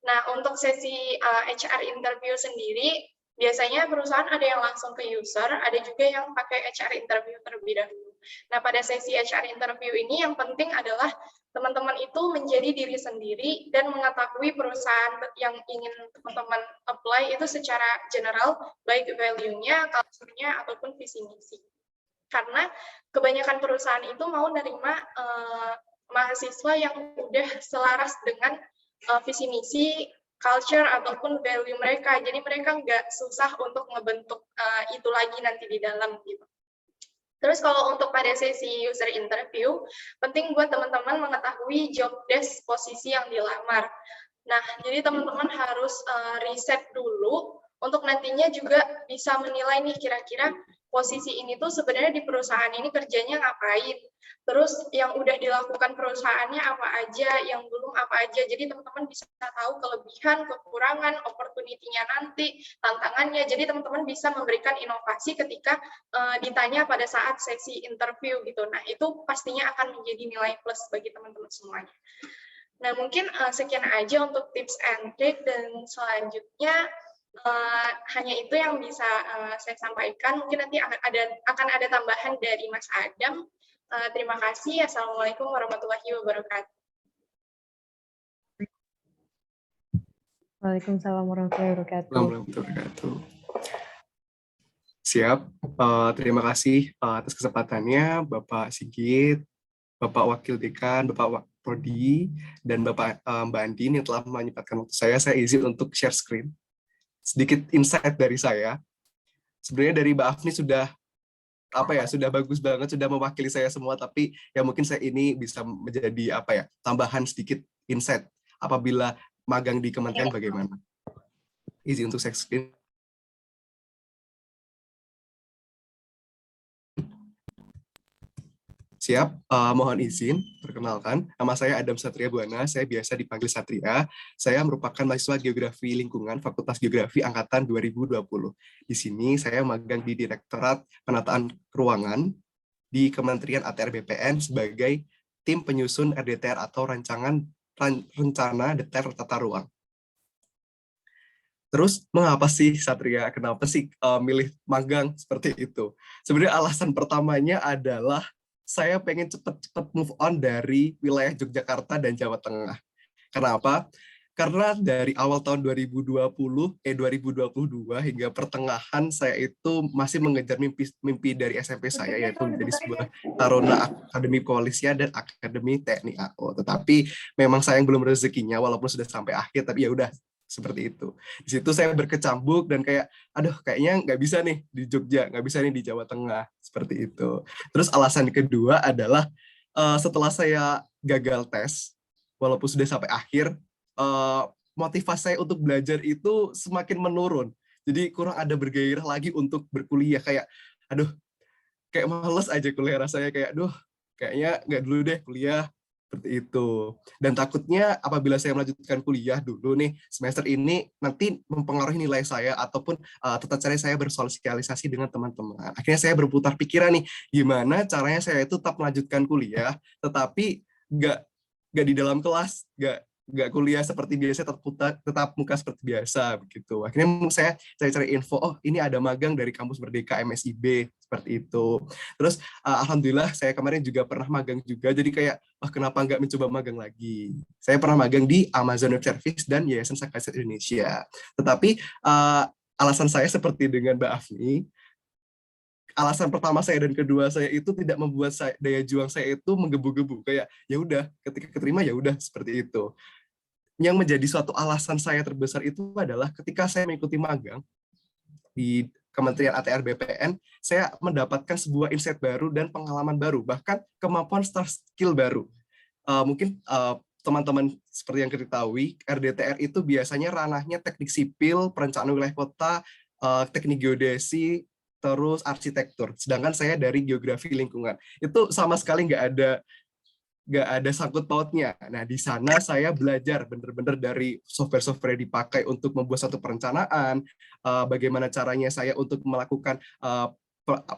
Nah, untuk sesi HR interview sendiri, biasanya perusahaan ada yang langsung ke user, ada juga yang pakai HR interview terlebih dahulu. Nah, pada sesi HR interview ini yang penting adalah teman-teman itu menjadi diri sendiri dan mengetahui perusahaan yang ingin teman-teman apply itu secara general, baik value-nya, culture-nya, ataupun visi misi. Karena kebanyakan perusahaan itu mau nerima mahasiswa yang udah selaras dengan visi misi, culture, ataupun value mereka. Jadi mereka nggak susah untuk ngebentuk itu lagi nanti di dalam gitu. Terus kalau untuk pada sesi user interview, penting buat teman-teman mengetahui job desk posisi yang dilamar. Nah, jadi teman-teman harus riset dulu untuk nantinya juga bisa menilai nih kira-kira posisi ini tuh sebenarnya di perusahaan ini kerjanya ngapain. Terus yang udah dilakukan perusahaannya apa aja, yang belum apa aja. Jadi teman-teman bisa tahu kelebihan, kekurangan, opportunity-nya nanti, tantangannya. Jadi teman-teman bisa memberikan inovasi ketika ditanya pada saat sesi interview gitu. Nah, itu pastinya akan menjadi nilai plus bagi teman-teman semuanya. Nah, mungkin sekian aja untuk tips and trick, dan selanjutnya hanya itu yang bisa saya sampaikan. Mungkin nanti akan ada tambahan dari Mas Adam. Terima kasih. Assalamualaikum warahmatullahi wabarakatuh. Waalaikumsalam warahmatullahi wabarakatuh. Siap. Terima kasih atas kesempatannya, Bapak Sigit, Bapak Wakil Dekan, Bapak Prodi, dan Bapak Mbak Andin yang telah menyempatkan waktu saya. Saya izin untuk share screen. Sedikit insight dari saya. Sebenarnya dari Mbak Afni sudah bagus banget, sudah mewakili saya semua, tapi ya mungkin saya ini bisa menjadi tambahan sedikit insight apabila magang di kementerian bagaimana. Izin untuk share screen. Siap, mohon izin, perkenalkan, nama saya Adam Satria Buana, saya biasa dipanggil Satria. Saya merupakan mahasiswa Geografi Lingkungan, Fakultas Geografi Angkatan 2020. Di sini saya magang di Direktorat Penataan Ruangan di Kementerian ATR BPN sebagai tim penyusun RDTR atau Rencana Detail Tata Ruang. Terus, mengapa sih Satria? Kenapa sih milih magang seperti itu? Sebenarnya alasan pertamanya adalah saya pengen cepat-cepat move on dari wilayah Yogyakarta dan Jawa Tengah. Kenapa? Karena dari awal tahun 2022 hingga pertengahan saya itu masih mengejar mimpi dari SMP saya, yaitu menjadi sebuah Taruna Akademi Kepolisian dan Akademi TNI AO. Tetapi memang sayang belum rezekinya, walaupun sudah sampai akhir, tapi ya udah seperti itu. Di situ saya berkecambuk dan kayaknya nggak bisa nih di Jogja, nggak bisa nih di Jawa Tengah, seperti itu. Terus alasan kedua adalah setelah saya gagal tes, walaupun sudah sampai akhir, motivasi saya untuk belajar itu semakin menurun. Jadi kurang ada bergairah lagi untuk berkuliah, kayak males aja kuliah rasanya, kayaknya nggak dulu deh kuliah, Seperti itu. Dan takutnya apabila saya melanjutkan kuliah dulu nih, semester ini nanti mempengaruhi nilai saya ataupun tata cara saya bersosialisasi dengan teman-teman. Akhirnya saya berputar pikiran nih, gimana caranya saya itu tetap melanjutkan kuliah, tetapi nggak di dalam kelas, nggak kuliah seperti biasa, tetap muka seperti biasa begitu. Akhirnya saya cari info, oh ini ada magang dari Kampus Merdeka MSIB seperti itu. Terus alhamdulillah saya kemarin juga pernah magang juga, jadi kayak kenapa nggak mencoba magang lagi. Saya pernah magang di Amazon Web Service dan Yayasan Sakaset Indonesia. Tetapi alasan saya seperti dengan Mbak Afni, alasan pertama saya dan kedua saya itu tidak membuat daya juang saya itu menggebu-gebu, kayak ya udah ketika keterima ya udah seperti itu. Yang menjadi suatu alasan saya terbesar itu adalah ketika saya mengikuti magang di Kementerian ATR BPN, saya mendapatkan sebuah insight baru dan pengalaman baru, bahkan kemampuan skill baru. Mungkin teman-teman seperti yang kita ketahui, RDTR itu biasanya ranahnya teknik sipil, perencanaan wilayah kota, teknik geodesi, terus arsitektur. Sedangkan saya dari geografi lingkungan. Itu sama sekali nggak ada sangkut pautnya. Nah, di sana saya belajar benar-benar dari software-software yang dipakai untuk membuat satu perencanaan, bagaimana caranya saya untuk melakukan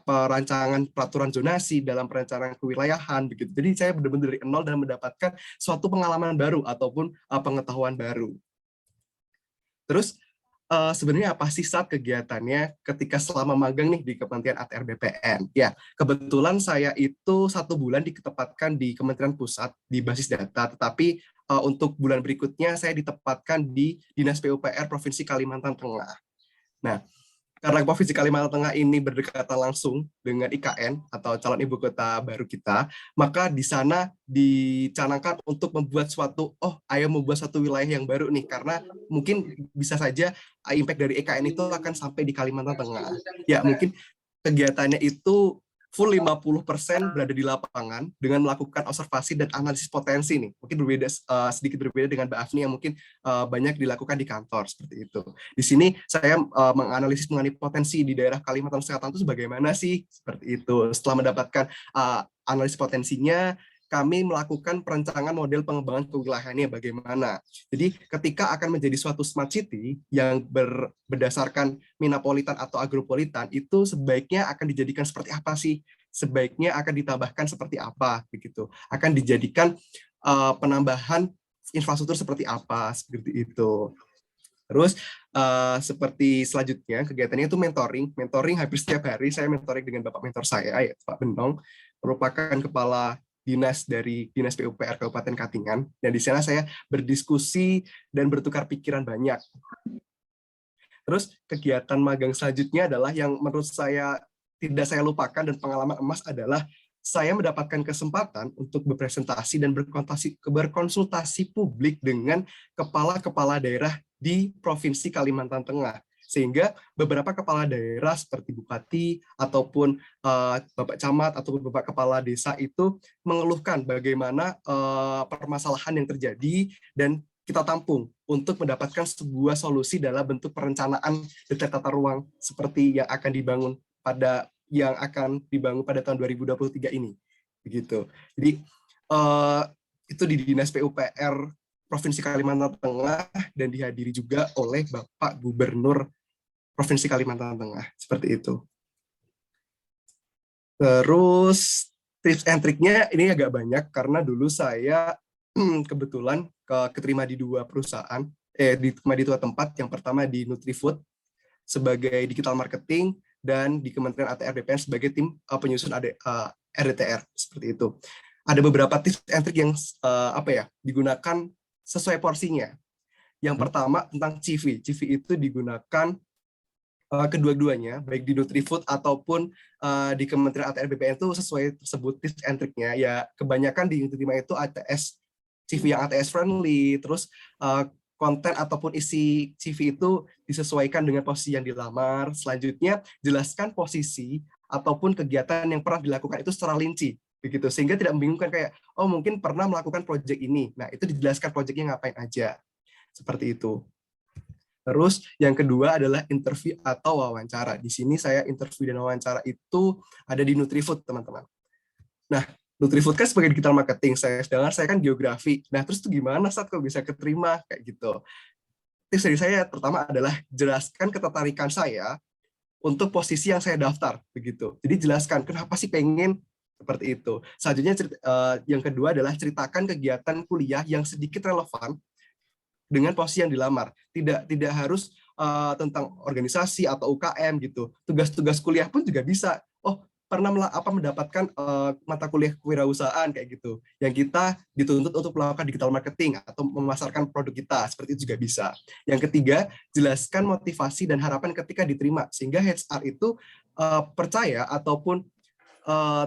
perancangan peraturan zonasi dalam perencanaan kewilayahan begitu. Jadi saya benar-benar dari nol dan mendapatkan suatu pengalaman baru ataupun pengetahuan baru. Terus sebenarnya apa sih saat kegiatannya ketika selama magang nih di Kementerian ATR BPN? Ya, kebetulan saya itu 1 bulan ditempatkan di Kementerian Pusat di basis data, tetapi untuk bulan berikutnya saya ditempatkan di Dinas PUPR Provinsi Kalimantan Tengah. Nah, karena Provinsi Kalimantan Tengah ini berdekatan langsung dengan IKN atau calon ibu kota baru kita, maka di sana dicanangkan untuk membuat ayo membuat suatu wilayah yang baru nih, karena mungkin bisa saja impact dari IKN itu akan sampai di Kalimantan Tengah. Ya, mungkin kegiatannya itu full 50% berada di lapangan dengan melakukan observasi dan analisis potensi nih. Mungkin sedikit berbeda dengan Mbak Afni yang mungkin banyak dilakukan di kantor seperti itu. Di sini saya menganalisis mengenai potensi di daerah Kalimantan Selatan itu bagaimana sih seperti itu. Setelah mendapatkan analisis potensinya, kami melakukan perencanaan model pengembangan kewilayahannya bagaimana. Jadi ketika akan menjadi suatu smart city yang berdasarkan minapolitan atau agropolitan, itu sebaiknya akan dijadikan seperti apa sih? Sebaiknya akan ditambahkan seperti apa begitu. Akan dijadikan penambahan infrastruktur seperti apa seperti itu. Terus seperti selanjutnya kegiatannya itu mentoring hampir setiap hari saya mentoring dengan Bapak mentor saya, yaitu Pak Benong, merupakan kepala dinas dari Dinas PUPR Kabupaten Katingan, dan di sana saya berdiskusi dan bertukar pikiran banyak. Terus kegiatan magang selanjutnya adalah yang menurut saya tidak saya lupakan dan pengalaman emas adalah saya mendapatkan kesempatan untuk berpresentasi dan berkonsultasi publik dengan kepala-kepala daerah di Provinsi Kalimantan Tengah. Sehingga beberapa kepala daerah seperti bupati ataupun bapak camat ataupun bapak kepala desa itu mengeluhkan bagaimana permasalahan yang terjadi dan kita tampung untuk mendapatkan sebuah solusi dalam bentuk perencanaan detail tata ruang seperti yang akan dibangun pada tahun 2023 ini. Begitu. Jadi itu di Dinas PUPR Provinsi Kalimantan Tengah dan dihadiri juga oleh Bapak Gubernur Provinsi Kalimantan Tengah, seperti itu. Terus tips and triknya ini agak banyak karena dulu saya kebetulan keterima di 2 perusahaan, diterima di 2 tempat. Yang pertama di Nutrifood sebagai digital marketing dan di Kementerian ATR BPN sebagai tim penyusun RDTR, seperti itu. Ada beberapa tips and trik yang digunakan sesuai porsinya. Yang pertama tentang CV. CV itu digunakan kedua-duanya, baik di Nutrifood ataupun di Kementerian ATR BPN itu sesuai tersebut tips and triknya. Ya kebanyakan di diterima itu ATS, CV yang ATS friendly, terus konten ataupun isi CV itu disesuaikan dengan posisi yang dilamar. Selanjutnya jelaskan posisi ataupun kegiatan yang pernah dilakukan itu secara rinci, begitu, sehingga tidak membingungkan kayak mungkin pernah melakukan proyek ini. Nah, itu dijelaskan proyeknya ngapain aja. Seperti itu. Terus yang kedua adalah interview atau wawancara. Di sini saya interview dan wawancara itu ada di Nutrifood, teman-teman. Nah, Nutrifood kan sebagai digital marketing, sedangkan saya kan geografi. Nah, terus tuh gimana saat kok bisa keterima kayak gitu? Tips dari saya pertama adalah jelaskan ketertarikan saya untuk posisi yang saya daftar begitu. Jadi jelaskan kenapa sih pengen seperti itu. Selanjutnya yang kedua adalah ceritakan kegiatan kuliah yang sedikit relevan dengan posisi yang dilamar. Tidak harus tentang organisasi atau UKM gitu. Tugas-tugas kuliah pun juga bisa. Oh, pernah mendapatkan mata kuliah kewirausahaan kayak gitu. Yang kita dituntut untuk melakukan digital marketing atau memasarkan produk kita, seperti itu juga bisa. Yang ketiga, jelaskan motivasi dan harapan ketika diterima sehingga HR itu percaya ataupun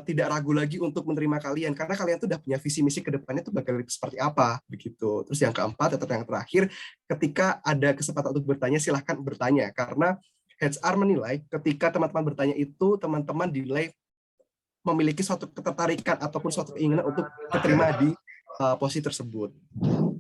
tidak ragu lagi untuk menerima kalian karena kalian tuh udah punya visi misi ke depannya tuh bakal seperti apa begitu. Terus yang keempat atau yang terakhir, ketika ada kesempatan untuk bertanya silahkan bertanya karena HR menilai ketika teman-teman bertanya itu teman-teman dinilai memiliki suatu ketertarikan ataupun suatu keinginan untuk diterima di posisi tersebut.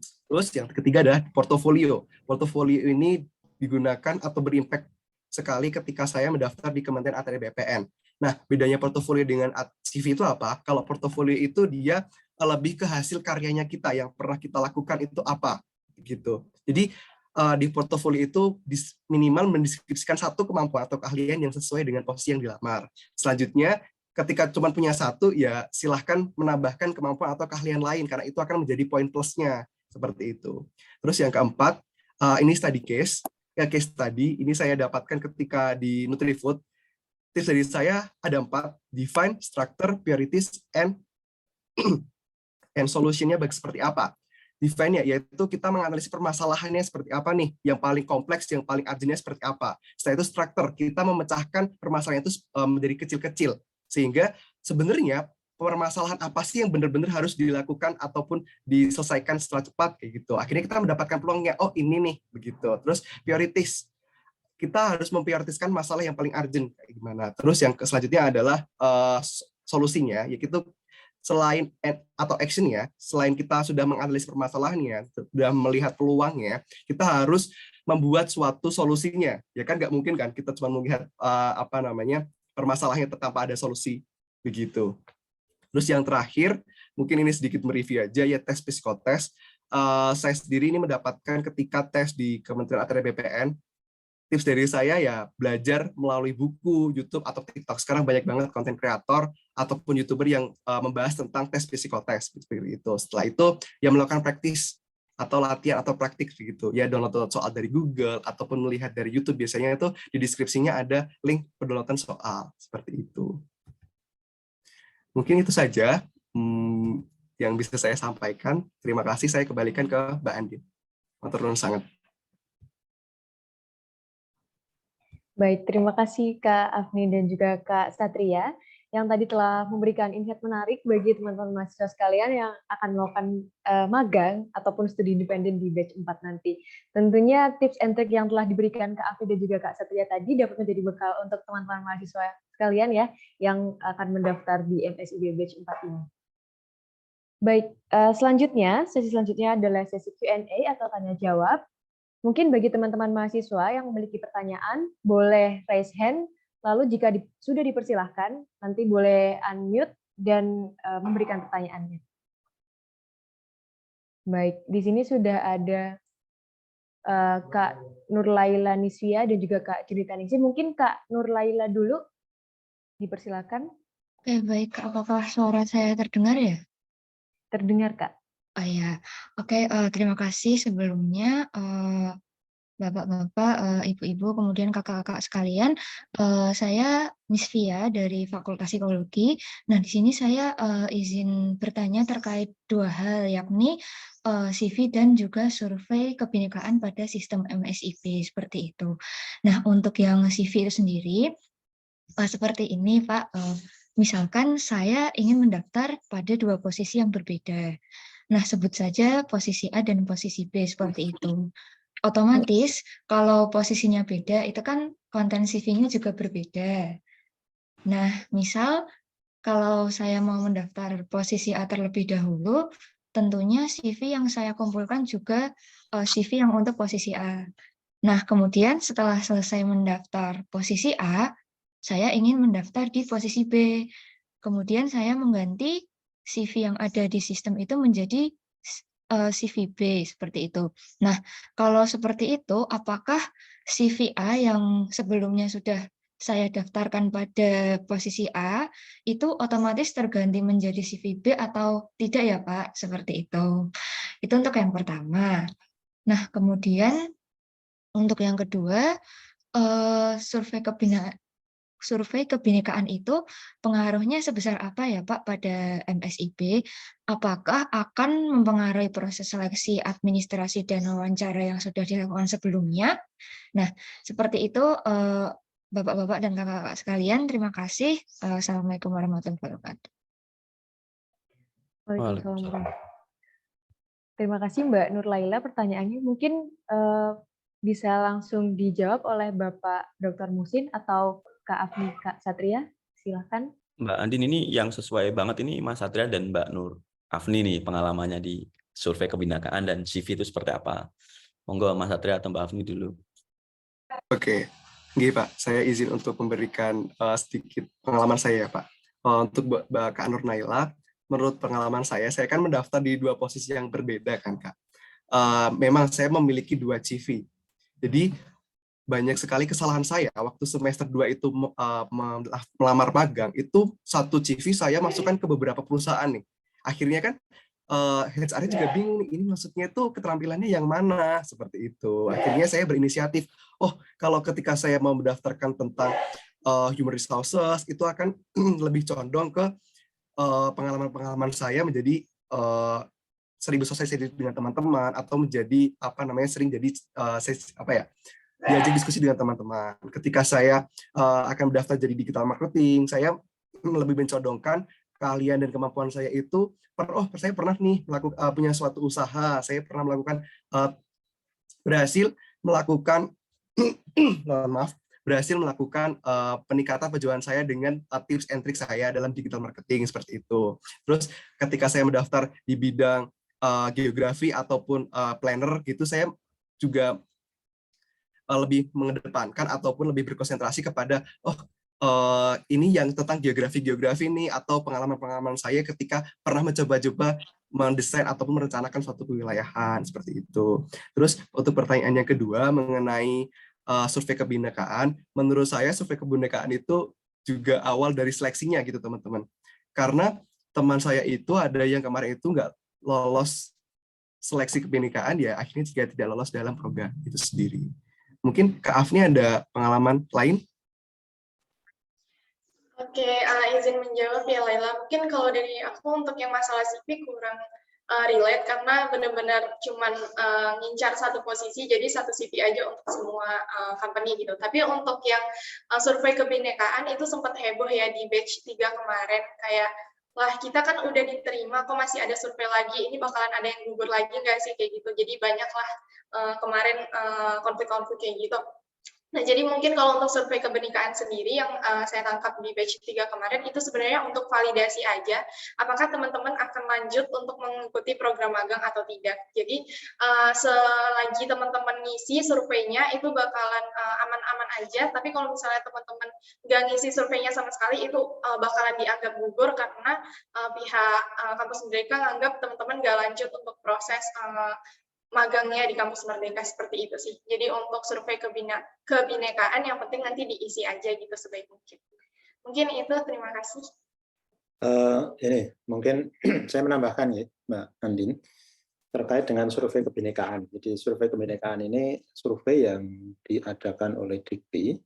Terus yang ketiga adalah portofolio. Portofolio ini digunakan atau berimpact sekali ketika saya mendaftar di Kementerian ATR BPN. Nah, bedanya portofolio dengan CV itu apa? Kalau portofolio itu dia lebih ke hasil karyanya kita yang pernah kita lakukan itu apa, gitu. Jadi di portofolio itu minimal mendeskripsikan satu kemampuan atau keahlian yang sesuai dengan posisi yang dilamar. Selanjutnya, ketika cuma punya satu, ya silahkan menambahkan kemampuan atau keahlian lain karena itu akan menjadi poin plusnya seperti itu. Terus yang keempat, ini study case. Ya, case study ini saya dapatkan ketika di Nutrifood. Tips dari saya ada 4, define, structure, priorities, and solution-nya seperti apa. Define-nya yaitu kita menganalisis permasalahannya seperti apa nih, yang paling kompleks, yang paling urgent-nya seperti apa. Setelah itu structure, kita memecahkan permasalahan itu menjadi kecil-kecil, sehingga sebenarnya permasalahan apa sih yang benar-benar harus dilakukan ataupun diselesaikan setelah cepat kayak gitu. Akhirnya kita mendapatkan peluangnya, oh ini nih begitu. Terus priorities, kita harus memprioritaskan masalah yang paling urgent kayak gimana. Terus yang selanjutnya adalah solusinya, yaitu selain atau actionnya, selain kita sudah menganalisis permasalahannya, sudah melihat peluangnya, kita harus membuat suatu solusinya. Ya kan nggak mungkin kan kita cuma melihat permasalahannya tanpa ada solusi begitu. Terus yang terakhir, mungkin ini sedikit mereview aja ya, tes psikotes. Saya sendiri ini mendapatkan ketika tes di Kementerian ATR BPN, tips dari saya ya belajar melalui buku, YouTube, atau TikTok. Sekarang banyak banget konten kreator ataupun YouTuber yang membahas tentang tes psikotes seperti itu. Setelah itu ya melakukan praktis atau latihan atau praktik begitu. Ya download soal dari Google ataupun melihat dari YouTube, biasanya itu di deskripsinya ada link pendownloadan soal seperti itu. Mungkin itu saja yang bisa saya sampaikan. Terima kasih, saya kembalikan ke Mbak Andin. Matur nuwun sangat. Baik, terima kasih Kak Afni dan juga Kak Satria yang tadi telah memberikan insight menarik bagi teman-teman mahasiswa sekalian yang akan melakukan magang ataupun studi independen di batch 4 nanti. Tentunya tips and trick yang telah diberikan Kak Afni dan juga Kak Satria tadi dapat menjadi bekal untuk teman-teman mahasiswa sekalian ya yang akan mendaftar di MSIB batch 4 ini. Baik, sesi selanjutnya adalah sesi Q&A atau tanya jawab. Mungkin bagi teman-teman mahasiswa yang memiliki pertanyaan, boleh raise hand, lalu jika sudah dipersilahkan, nanti boleh unmute dan memberikan pertanyaannya. Baik, di sini sudah ada Kak Nurlaila Niswia dan juga Kak Cerita Ningsi. Mungkin Kak Nurlaila dulu, dipersilakan. Oke, baik. Apakah suara saya terdengar ya? Terdengar, Kak. Oh ya, oke. Terima kasih sebelumnya, Bapak-bapak, Ibu-ibu, kemudian kakak-kakak sekalian. Saya Nisvia dari Fakultas Psikologi. Nah, di sini saya izin bertanya terkait 2 hal, yakni CV dan juga survei kebinekaan pada sistem MSIB seperti itu. Nah, untuk yang CV itu sendiri, seperti ini, Pak. Misalkan saya ingin mendaftar pada 2 posisi yang berbeda. Nah, sebut saja posisi A dan posisi B seperti itu. Otomatis kalau posisinya beda itu kan konten CV-nya juga berbeda. Nah, misal kalau saya mau mendaftar posisi A terlebih dahulu, tentunya CV yang saya kumpulkan juga CV yang untuk posisi A. Nah, kemudian setelah selesai mendaftar posisi A, saya ingin mendaftar di posisi B. Kemudian saya mengganti CV yang ada di sistem itu menjadi CV B seperti itu. Nah, kalau seperti itu, apakah CV A yang sebelumnya sudah saya daftarkan pada posisi A, itu otomatis terganti menjadi CV B atau tidak ya, Pak? Seperti itu. Itu untuk yang pertama. Nah, kemudian untuk yang kedua, survei kebinekaan itu pengaruhnya sebesar apa ya Pak pada MSIB? Apakah akan mempengaruhi proses seleksi administrasi dan wawancara yang sudah dilakukan sebelumnya? Nah, seperti itu Bapak-bapak dan kakak-kakak sekalian, terima kasih. Assalamualaikum warahmatullahi wabarakatuh. Waalaikumsalam warahmatullahi. Terima kasih Mbak Nur Laila, pertanyaannya mungkin bisa langsung dijawab oleh Bapak Dr. Musin atau Kak Afni, Kak Satria, silakan. Mbak Andin, ini yang sesuai banget ini Mas Satria dan Mbak Nur Afni nih pengalamannya di survei kebinekaan dan CV itu seperti apa. Monggo Mas Satria atau Mbak Afni dulu. Oke, gini Pak, saya izin untuk memberikan sedikit pengalaman saya ya Pak. Untuk Kak Nur Naila, menurut pengalaman saya kan mendaftar di 2 posisi yang berbeda kan Kak. Memang saya memiliki 2 CV. Jadi banyak sekali kesalahan saya waktu semester 2 itu melamar magang, itu 1 CV saya masukkan ke beberapa perusahaan nih. Akhirnya kan HR juga bingung nih, ini maksudnya tuh keterampilannya yang mana, seperti itu. Akhirnya saya berinisiatif, kalau ketika saya mau mendaftarkan tentang human resources, itu akan lebih condong ke pengalaman-pengalaman saya menjadi sering bersosialisasi dengan teman-teman, atau menjadi sering jadi diajak diskusi dengan teman-teman. Ketika saya akan mendaftar jadi digital marketing, saya lebih mencondongkan keahlian dan kemampuan saya itu, saya pernah nih punya suatu usaha, saya pernah berhasil melakukan peningkatan penjualan saya dengan tips and trik saya dalam digital marketing, seperti itu. Terus ketika saya mendaftar di bidang geografi ataupun planner gitu, saya juga lebih mengedepankan ataupun lebih berkonsentrasi kepada ini yang tentang geografi nih, atau pengalaman-pengalaman saya ketika pernah mencoba-coba mendesain ataupun merencanakan suatu kewilayahan, seperti itu. Terus untuk pertanyaan yang kedua mengenai survei kebinekaan, menurut saya survei kebinekaan itu juga awal dari seleksinya gitu teman-teman. Karena teman saya itu ada yang kemarin itu nggak lolos seleksi kebinekaan, ya akhirnya juga tidak lolos dalam program itu sendiri. Mungkin Kak Afni ada pengalaman lain? Oke, izin menjawab ya Laila. Mungkin kalau dari aku untuk yang masalah CV kurang relate karena benar-benar cuman ngincar satu posisi, jadi satu CV aja untuk semua company gitu. Tapi untuk yang survei kebinekaan itu sempat heboh ya di batch 3 kemarin, kayak wah kita kan udah diterima kok masih ada survei lagi, ini bakalan ada yang gugur lagi nggak sih kayak gitu. Jadi banyaklah kemarin konflik-konflik kayak gitu. Nah, jadi mungkin kalau untuk survei kebinekaan sendiri yang saya tangkap di batch 3 kemarin, itu sebenarnya untuk validasi aja, apakah teman-teman akan lanjut untuk mengikuti program magang atau tidak. Jadi, selagi teman-teman ngisi surveinya, itu bakalan aman-aman aja, tapi kalau misalnya teman-teman nggak ngisi surveinya sama sekali, itu bakalan dianggap gugur, karena pihak kampus Merdeka nganggap teman-teman nggak lanjut untuk proses magangnya di kampus Merdeka, seperti itu sih. Jadi untuk survei kebinekaan yang penting nanti diisi aja gitu sebaik mungkin. Mungkin itu, terima kasih. Ini mungkin saya menambahkan ya Mbak Andin terkait dengan survei kebinekaan. Jadi survei kebinekaan ini survei yang diadakan oleh Dikti,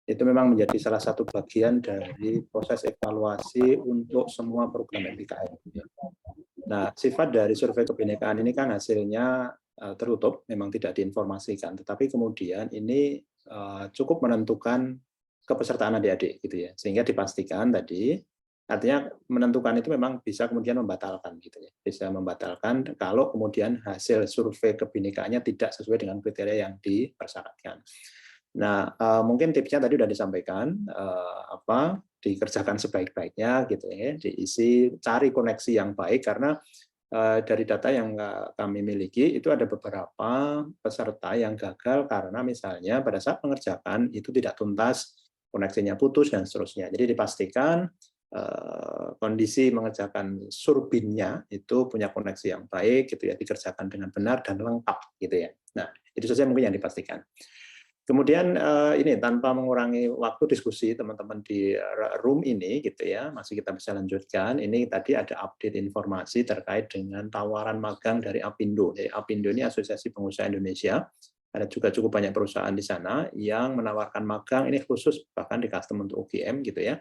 itu memang menjadi salah satu bagian dari proses evaluasi untuk semua program MBKM. Nah, sifat dari survei kebinekaan ini kan hasilnya tertutup, memang tidak diinformasikan, tetapi kemudian ini cukup menentukan kepesertaan adik-adik, gitu ya, sehingga dipastikan tadi, artinya menentukan itu memang bisa kemudian membatalkan, gitu ya, bisa membatalkan kalau kemudian hasil survei kebinekaannya tidak sesuai dengan kriteria yang dipersyaratkan. Nah, mungkin tipsnya tadi sudah disampaikan, dikerjakan sebaik-baiknya, gitu ya, diisi, cari koneksi yang baik, karena dari data yang kami miliki itu ada beberapa peserta yang gagal karena misalnya pada saat mengerjakan itu tidak tuntas, koneksinya putus dan seterusnya. Jadi dipastikan kondisi mengerjakan surbinnya itu punya koneksi yang baik gitu ya, dikerjakan dengan benar dan lengkap gitu ya. Nah, itu saja mungkin yang dipastikan. Kemudian ini tanpa mengurangi waktu diskusi teman-teman di room ini gitu ya, masih kita bisa lanjutkan. Ini tadi ada update informasi terkait dengan tawaran magang dari Apindo. Jadi Apindo ini Asosiasi Pengusaha Indonesia. Ada juga cukup banyak perusahaan di sana yang menawarkan magang, ini khusus bahkan di custom untuk UGM gitu ya.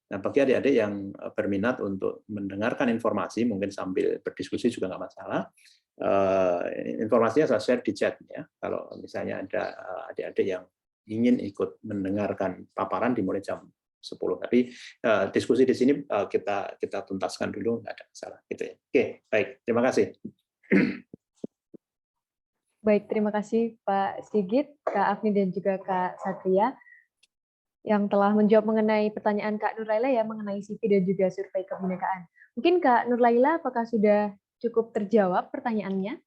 Nah, bagi adik-adik yang berminat untuk mendengarkan informasi, mungkin sambil berdiskusi juga nggak masalah. Informasinya saya share di chat ya. Kalau misalnya ada adik-adik yang ingin ikut mendengarkan paparan dimulai jam 10. Tapi diskusi di sini kita tuntaskan dulu, nggak ada masalah gitu ya. Oke, baik. Terima kasih. Baik, terima kasih Pak Sigit, Kak Afni dan juga Kak Satria yang telah menjawab mengenai pertanyaan Kak Nurlaila ya mengenai CV dan juga survei kebinekaan. Mungkin Kak Nurlaila apakah sudah cukup terjawab pertanyaannya?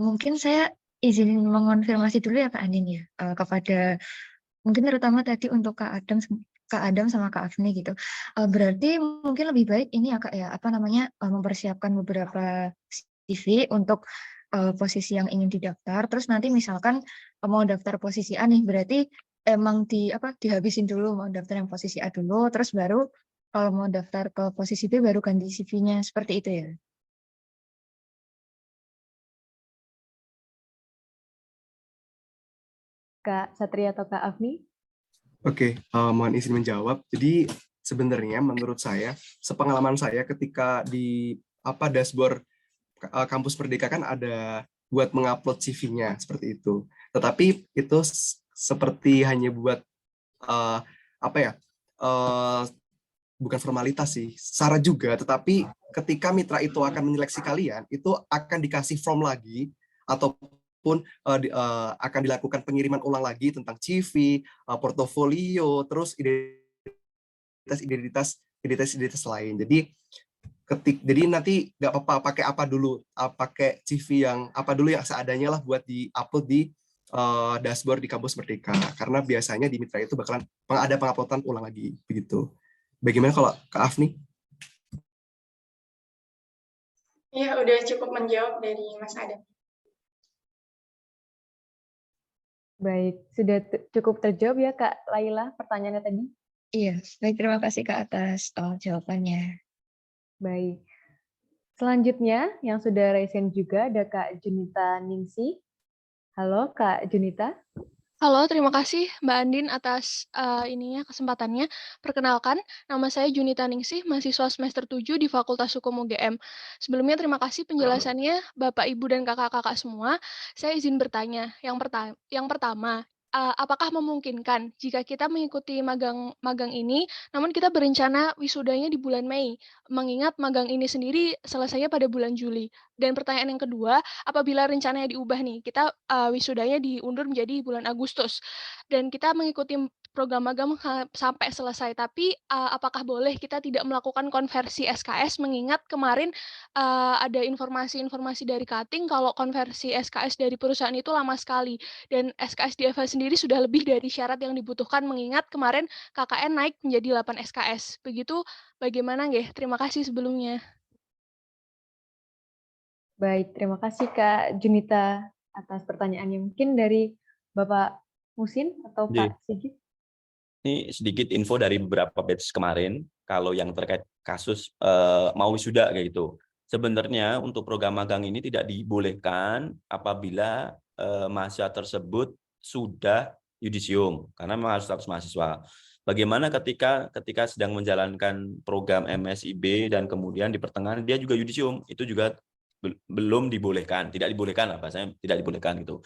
Mungkin saya izin mengonfirmasi dulu ya Kak Andin ya, kepada mungkin terutama tadi untuk Kak Adam sama Kak Afni gitu. Berarti mungkin lebih baik ini ya Kak ya, mempersiapkan beberapa CV untuk posisi yang ingin didaftar. Terus nanti misalkan mau daftar posisi A nih, berarti emang dihabisin dulu mau daftar yang posisi A dulu, terus baru kalau mau daftar ke posisi B baru ganti CV-nya, seperti itu ya. Kak Satria atau Kak Afni? Oke, mohon izin menjawab. Jadi sebenarnya menurut saya, sepengalaman saya ketika di dashboard kampus Merdeka kan ada buat mengupload CV-nya seperti itu. Tetapi itu seperti hanya buat bukan formalitas sih, syarat juga. Tetapi ketika mitra itu akan menyeleksi kalian, itu akan dikasih form lagi ataupun akan dilakukan pengiriman ulang lagi tentang CV, portofolio, terus identitas lain. Jadi nanti nggak apa-apa pakai apa dulu, pakai CV yang apa dulu yang seadanya lah buat di-upload di dashboard di kampus Merdeka. Karena biasanya di mitra itu bakalan ada penguploadan ulang lagi begitu. Bagaimana kalau Kak Afni? Ya, udah cukup menjawab dari Mas Adam. Baik, sudah cukup terjawab ya Kak Laila pertanyaannya tadi? Iya, baik, terima kasih Kak atas jawabannya. Baik. Selanjutnya yang sudah raise hand juga ada Kak Junita Ningsi. Halo Kak Junita. Halo, terima kasih Mbak Andin atas kesempatannya. Perkenalkan, nama saya Junita Ningsih, mahasiswa semester 7 di Fakultas Hukum UGM. Sebelumnya terima kasih penjelasannya Bapak, Ibu, dan kakak-kakak semua. Saya izin bertanya. Yang pertama, apakah memungkinkan jika kita mengikuti magang ini, namun kita berencana wisudanya di bulan Mei, mengingat magang ini sendiri selesainya pada bulan Juli. Dan pertanyaan yang kedua, apabila rencananya diubah nih, kita wisudanya diundur menjadi bulan Agustus, dan kita mengikuti program magang sampai selesai, tapi apakah boleh kita tidak melakukan konversi SKS, mengingat kemarin ada informasi-informasi dari Kating kalau konversi SKS dari perusahaan itu lama sekali, dan SKS di FH sendiri sudah lebih dari syarat yang dibutuhkan, mengingat kemarin KKN naik menjadi 8 SKS. Begitu, bagaimana nggih? Terima kasih sebelumnya. Baik, terima kasih Kak Junita atas pertanyaannya. Mungkin dari Bapak Musin atau Pak Sigit? Ini sedikit info dari beberapa batch kemarin, kalau yang terkait kasus mau wisuda kayak gitu. Sebenarnya untuk program magang ini tidak dibolehkan apabila mahasiswa tersebut sudah yudisium, karena memang harus status mahasiswa. Bagaimana ketika sedang menjalankan program MSIB dan kemudian di pertengahan dia juga yudisium, itu juga belum dibolehkan, tidak dibolehkan lah bahasanya, tidak dibolehkan gitu.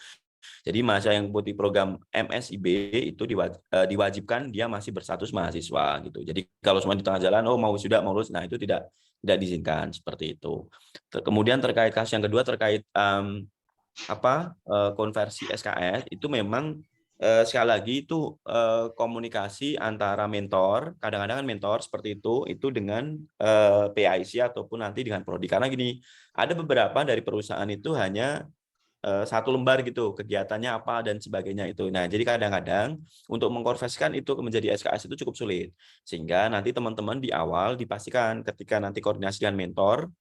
Jadi mahasiswa yang mengikuti program MSIB itu diwajibkan dia masih berstatus mahasiswa gitu. Jadi kalau semua di tengah jalan, mau sudah mau lulus, nah itu tidak diizinkan seperti itu. Kemudian terkait kasus yang kedua terkait konversi SKS itu memang sekali lagi itu komunikasi antara mentor, kadang-kadang kan mentor seperti itu dengan PIC ataupun nanti dengan prodi. Karena gini, ada beberapa dari perusahaan itu hanya satu lembar gitu, kegiatannya apa dan sebagainya itu. Nah, jadi kadang-kadang untuk mengkonversikan itu menjadi SKS itu cukup sulit. Sehingga nanti teman-teman di awal dipastikan ketika nanti koordinasi dengan mentor,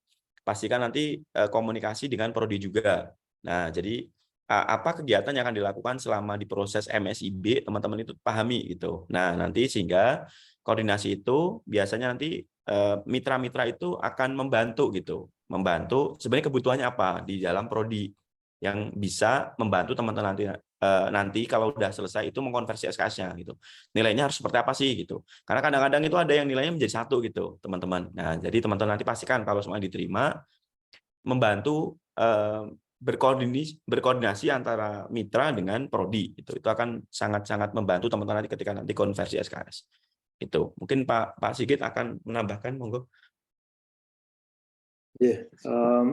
pastikan nanti komunikasi dengan prodi juga. Nah, jadi apa kegiatan yang akan dilakukan selama di proses MSIB, teman-teman itu pahami gitu. Nah, nanti sehingga koordinasi itu biasanya nanti mitra-mitra itu akan membantu gitu. Membantu sebenarnya kebutuhannya apa di dalam prodi yang bisa membantu teman-teman nanti kalau udah selesai itu mengkonversi SKS-nya gitu. Nilainya harus seperti apa sih gitu. Karena kadang-kadang itu ada yang nilainya menjadi 1 gitu, teman-teman. Nah, jadi teman-teman nanti pastikan kalau semuanya diterima, membantu berkoordinasi antara mitra dengan prodi. Itu akan sangat-sangat membantu teman-teman nanti ketika nanti konversi SKS. Itu. Mungkin Pak Sigit akan menambahkan, monggo.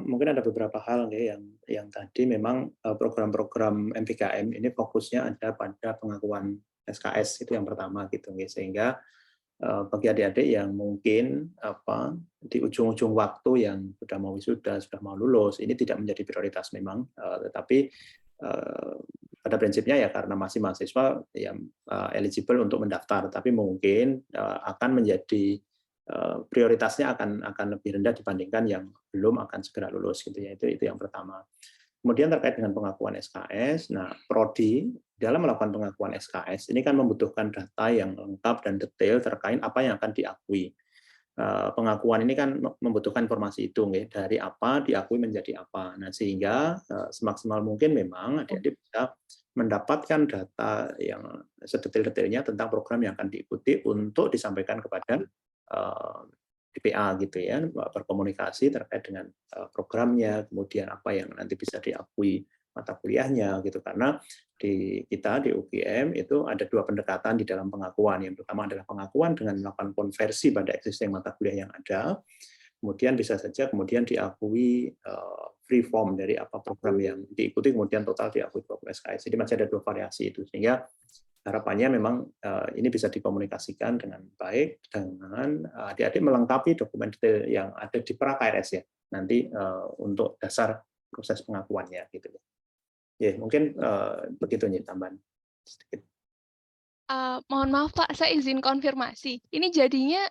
Mungkin ada beberapa hal yang tadi memang program-program MPKM ini fokusnya ada pada pengakuan SKS, itu yang pertama gitu, sehingga bagi adik-adik yang mungkin di ujung-ujung waktu yang sudah mau wisuda, sudah mau lulus, ini tidak menjadi prioritas memang, tetapi pada prinsipnya ya karena masih mahasiswa yang eligible untuk mendaftar, tapi mungkin akan menjadi prioritasnya akan lebih rendah dibandingkan yang belum akan segera lulus gitu ya. Itu yang pertama. Kemudian terkait dengan pengakuan SKS, nah prodi dalam melakukan pengakuan SKS ini kan membutuhkan data yang lengkap dan detail terkait apa yang akan diakui. Pengakuan ini kan membutuhkan informasi itu dari apa diakui menjadi apa. Nah, sehingga semaksimal mungkin memang adik-adik bisa mendapatkan data yang sedetail-detailnya tentang program yang akan diikuti untuk disampaikan kepada DPA gitu ya, berkomunikasi terkait dengan programnya, kemudian apa yang nanti bisa diakui mata kuliahnya gitu. Karena kita di UGM itu ada 2 pendekatan di dalam pengakuan. Yang pertama adalah pengakuan dengan melakukan konversi pada existing mata kuliah yang ada. Kemudian bisa saja kemudian diakui free form dari apa program yang diikuti, kemudian total diakui program SKS. Jadi masih ada 2 variasi itu, sehingga harapannya memang ini bisa dikomunikasikan dengan baik dengan adik-adik melengkapi dokumen detail yang ada di pra-KRS ya nanti untuk dasar proses pengakuannya gitu ya. Ya mungkin begitu nih tambahan sedikit. Mohon maaf Pak, saya izin konfirmasi. Ini jadinya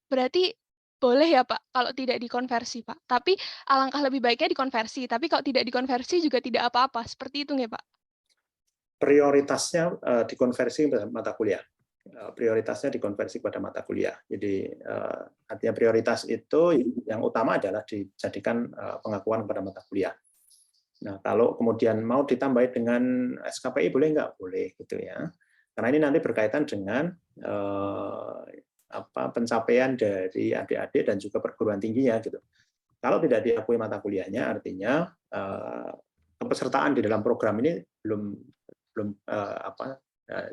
berarti boleh ya Pak kalau tidak dikonversi Pak. Tapi alangkah lebih baiknya dikonversi. Tapi kalau tidak dikonversi juga tidak apa-apa. Seperti itu nggak Pak? Prioritasnya dikonversi pada mata kuliah. Prioritasnya dikonversi pada mata kuliah. Jadi artinya prioritas itu yang utama adalah dijadikan pengakuan pada mata kuliah. Nah, kalau kemudian mau ditambah dengan SKPI boleh nggak? Boleh gitu ya. Karena ini nanti berkaitan dengan pencapaian dari adik-adik dan juga perguruan tingginya gitu. Kalau tidak diakui mata kuliahnya, artinya kepesertaan di dalam program ini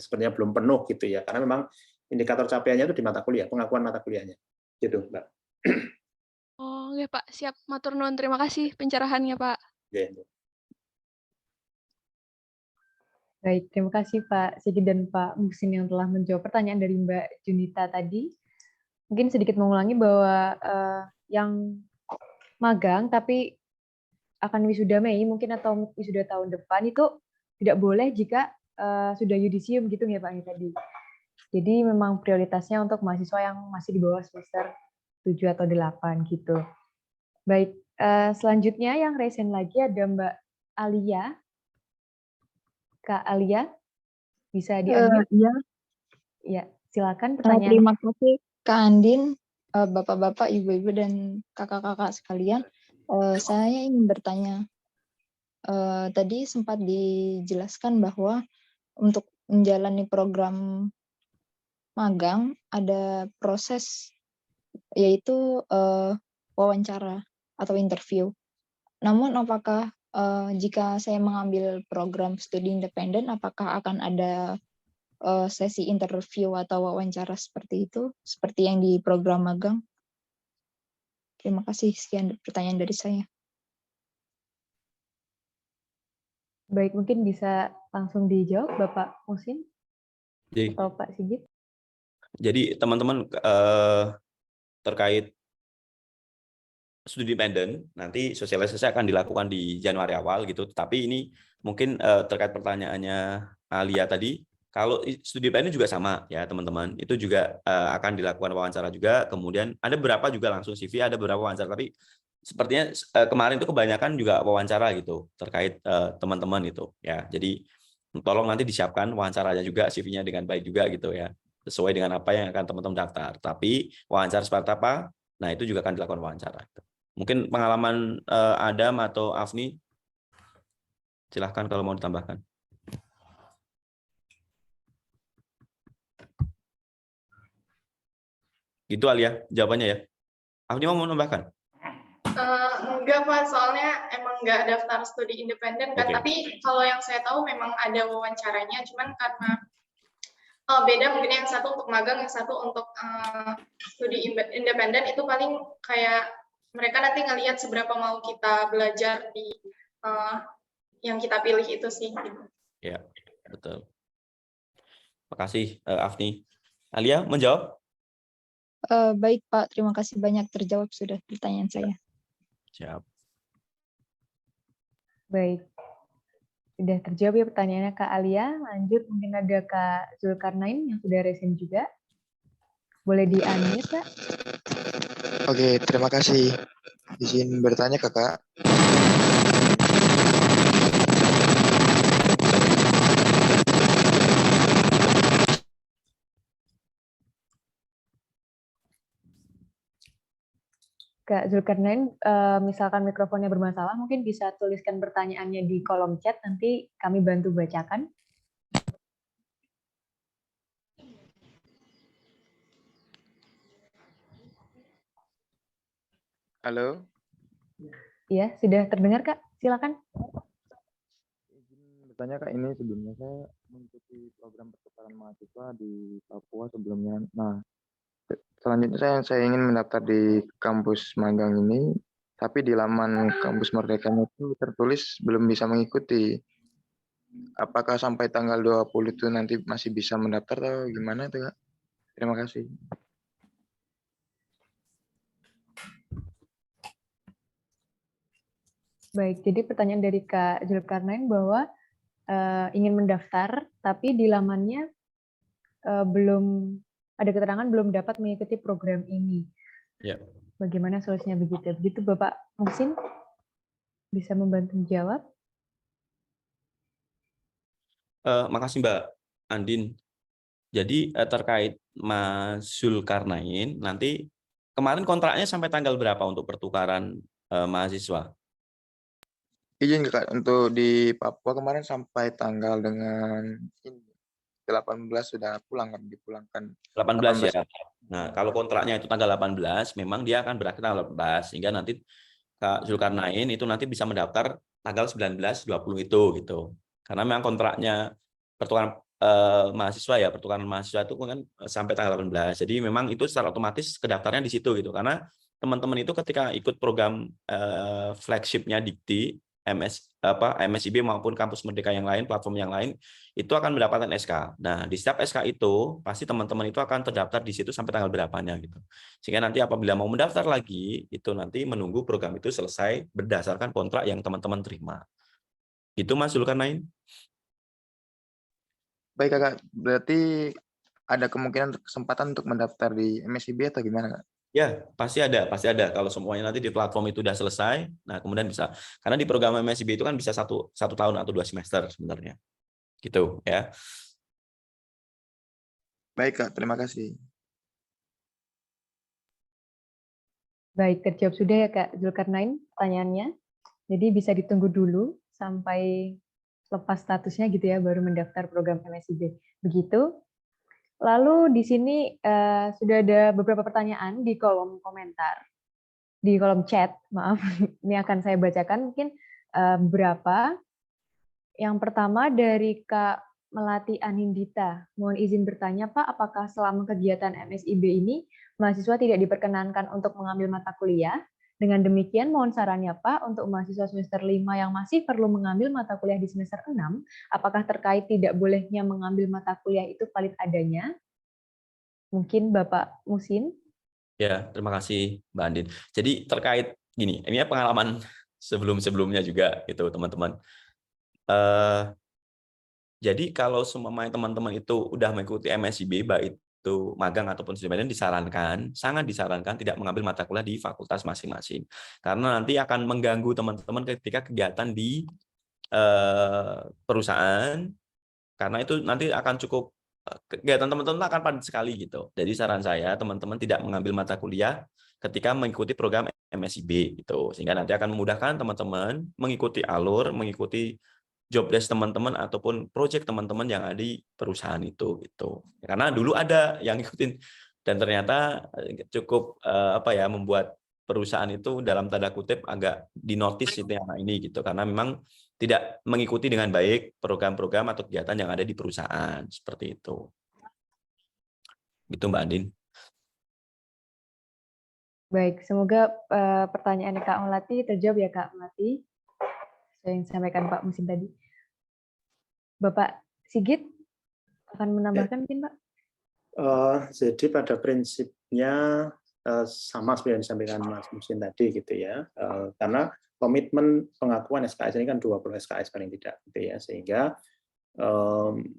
sebenarnya belum penuh gitu ya, karena memang indikator capaiannya itu di mata kuliah, pengakuan mata kuliahnya gitu Mbak. Oh ya Pak, siap. Matur nuwun, terima kasih pencerahannya Pak. Baik, terima kasih Pak Sigit dan Pak Muhsin yang telah menjawab pertanyaan dari Mbak Junita tadi. Mungkin sedikit mengulangi bahwa yang magang tapi akan wisuda Mei mungkin atau wisuda tahun depan itu tidak boleh jika sudah yudisium gitu ya Pak tadi. Jadi memang prioritasnya untuk mahasiswa yang masih di bawah semester 7 atau 8 gitu. Baik, selanjutnya yang resen lagi ada Mbak Alia. Kak Alia, bisa di-unmute? Iya. Ya, silakan pertanyaan. Terima kasih Kak Andin, Bapak-bapak, Ibu-ibu dan kakak-kakak sekalian. Saya ingin bertanya. Tadi sempat dijelaskan bahwa untuk menjalani program magang ada proses yaitu wawancara atau interview. Namun apakah jika saya mengambil program studi independen, apakah akan ada sesi interview atau wawancara seperti itu, seperti yang di program magang? Terima kasih, sekian pertanyaan dari saya. Baik, mungkin bisa langsung dijawab Bapak Muhsin atau Pak Sigit. Jadi teman-teman terkait studi independen, nanti sosialisasi akan dilakukan di Januari awal gitu. Tapi ini mungkin terkait pertanyaannya Alia tadi, kalau studi independen juga sama ya teman-teman. Itu juga akan dilakukan wawancara juga. Kemudian ada beberapa juga langsung CV, ada beberapa wawancara. Tapi sepertinya kemarin itu kebanyakan juga wawancara gitu terkait teman-teman itu ya. Jadi tolong nanti disiapkan wawancaranya juga, CV-nya dengan baik juga gitu ya, sesuai dengan apa yang akan teman-teman daftar. Tapi wawancara seperti apa? Nah itu juga akan dilakukan wawancara. Mungkin pengalaman Adam atau Afni, silahkan kalau mau ditambahkan. Gitu Alia, jawabannya ya. Afni mau menambahkan? Enggak Pak, soalnya emang nggak daftar studi independen kan. Oke. Tapi kalau yang saya tahu memang ada wawancaranya, cuman karena beda mungkin yang satu untuk magang, yang satu untuk studi independen itu paling kayak mereka nanti ngelihat seberapa mau kita belajar di yang kita pilih itu sih. Ya, betul. Makasih Afni. Alia menjawab? Baik Pak, terima kasih banyak terjawab sudah pertanyaan saya. Siap. Baik. Sudah terjawab ya pertanyaannya Kak Alia. Lanjut mungkin ada Kak Zulkarnain yang sudah resen juga. Boleh di-unmute, Kak? Oke, terima kasih. Izin bertanya, Kakak. Kak Zulkarnain, misalkan mikrofonnya bermasalah, mungkin bisa tuliskan pertanyaannya di kolom chat, nanti kami bantu bacakan. Halo? Iya, sudah terdengar Kak? Silakan. Izin bertanya, Kak, ini sebelumnya saya mengikuti program pertukaran mahasiswa di Papua sebelumnya. Nah, selanjutnya saya ingin mendaftar di kampus magang ini, tapi di laman kampus Merdekanya itu tertulis belum bisa mengikuti. Apakah sampai tanggal 20 itu nanti masih bisa mendaftar atau gimana tuh, Kak? Terima kasih. Baik, jadi pertanyaan dari Kak Zulkarnain bahwa ingin mendaftar, tapi di lamannya belum ada keterangan belum dapat mengikuti program ini. Ya. Bagaimana solusinya begitu? Begitu Bapak Muhsin bisa membantu menjawab? Makasih Mbak Andin. Jadi terkait Mas Zulkarnain, nanti kemarin kontraknya sampai tanggal berapa untuk pertukaran mahasiswa? Izin Kak, untuk di Papua kemarin sampai tanggal dengan 18 sudah pulang kan, dipulangkan. 18 ya. Nah, kalau kontraknya itu tanggal 18, memang dia akan berakhir tanggal 18, sehingga nanti Kak Zulkarnain itu nanti bisa mendaftar tanggal 19, 20 itu gitu. Karena memang kontraknya pertukaran mahasiswa ya, pertukaran mahasiswa itu kan sampai tanggal 18. Jadi memang itu secara otomatis kedaftarnya di situ gitu. Karena teman-teman itu ketika ikut program flagship-nya Dikti, MSIB maupun kampus Merdeka yang lain, platform yang lain, itu akan mendapatkan SK. Nah, di setiap SK itu pasti teman-teman itu akan terdaftar di situ sampai tanggal berapanya gitu. Sehingga nanti apabila mau mendaftar lagi, itu nanti menunggu program itu selesai berdasarkan kontrak yang teman-teman terima. Gitu Mas Zulkarnain? Baik Kakak, berarti ada kemungkinan kesempatan untuk mendaftar di MSIB atau gimana Kak? Ya, pasti ada. Kalau semuanya nanti di platform itu sudah selesai, nah kemudian bisa. Karena di program MSIB itu kan bisa satu tahun atau 2 semester sebenarnya. Gitu ya. Baik Kak, terima kasih. Baik, terjawab sudah ya Kak Zulkarnain pertanyaannya. Jadi bisa ditunggu dulu sampai lepas statusnya gitu ya, baru mendaftar program MSIB. Begitu. Lalu di sini sudah ada beberapa pertanyaan di kolom komentar, di kolom chat, maaf. Ini akan saya bacakan mungkin beberapa. Yang pertama dari Kak Melati Anindita. Mohon izin bertanya Pak, apakah selama kegiatan MSIB ini mahasiswa tidak diperkenankan untuk mengambil mata kuliah? Dengan demikian, mohon sarannya Pak, untuk mahasiswa semester 5 yang masih perlu mengambil mata kuliah di semester 6, apakah terkait tidak bolehnya mengambil mata kuliah itu valid adanya? Mungkin Bapak Muhsin. Ya, terima kasih Mbak Andin. Jadi terkait gini, ini pengalaman sebelum-sebelumnya juga gitu teman-teman. Jadi kalau semua teman-teman itu udah mengikuti MSIB, baik itu magang ataupun studi independen, disarankan, sangat disarankan tidak mengambil mata kuliah di fakultas masing-masing. Karena nanti akan mengganggu teman-teman ketika kegiatan di perusahaan, karena itu nanti akan cukup, kegiatan teman-teman akan padat sekali gitu. Jadi saran saya teman-teman tidak mengambil mata kuliah ketika mengikuti program MSIB gitu, sehingga nanti akan memudahkan teman-teman mengikuti alur, mengikuti job desk teman-teman ataupun project teman-teman yang ada di perusahaan itu gitu. Karena dulu ada yang ngikutin dan ternyata cukup membuat perusahaan itu dalam tanda kutip agak dinotis itu yang ini gitu, karena memang tidak mengikuti dengan baik program-program atau kegiatan yang ada di perusahaan seperti itu. Gitu Mbak Andin. Baik, semoga pertanyaan Kak Melati terjawab ya Kak Melati. Saya yang sampaikan Pak Musin tadi. Bapak Sigit akan menambahkan mungkin Pak? Jadi pada prinsipnya sama seperti yang disampaikan Mas Musin tadi gitu ya, karena komitmen pengakuan SKS ini kan 20 SKS paling tidak gitu ya, sehingga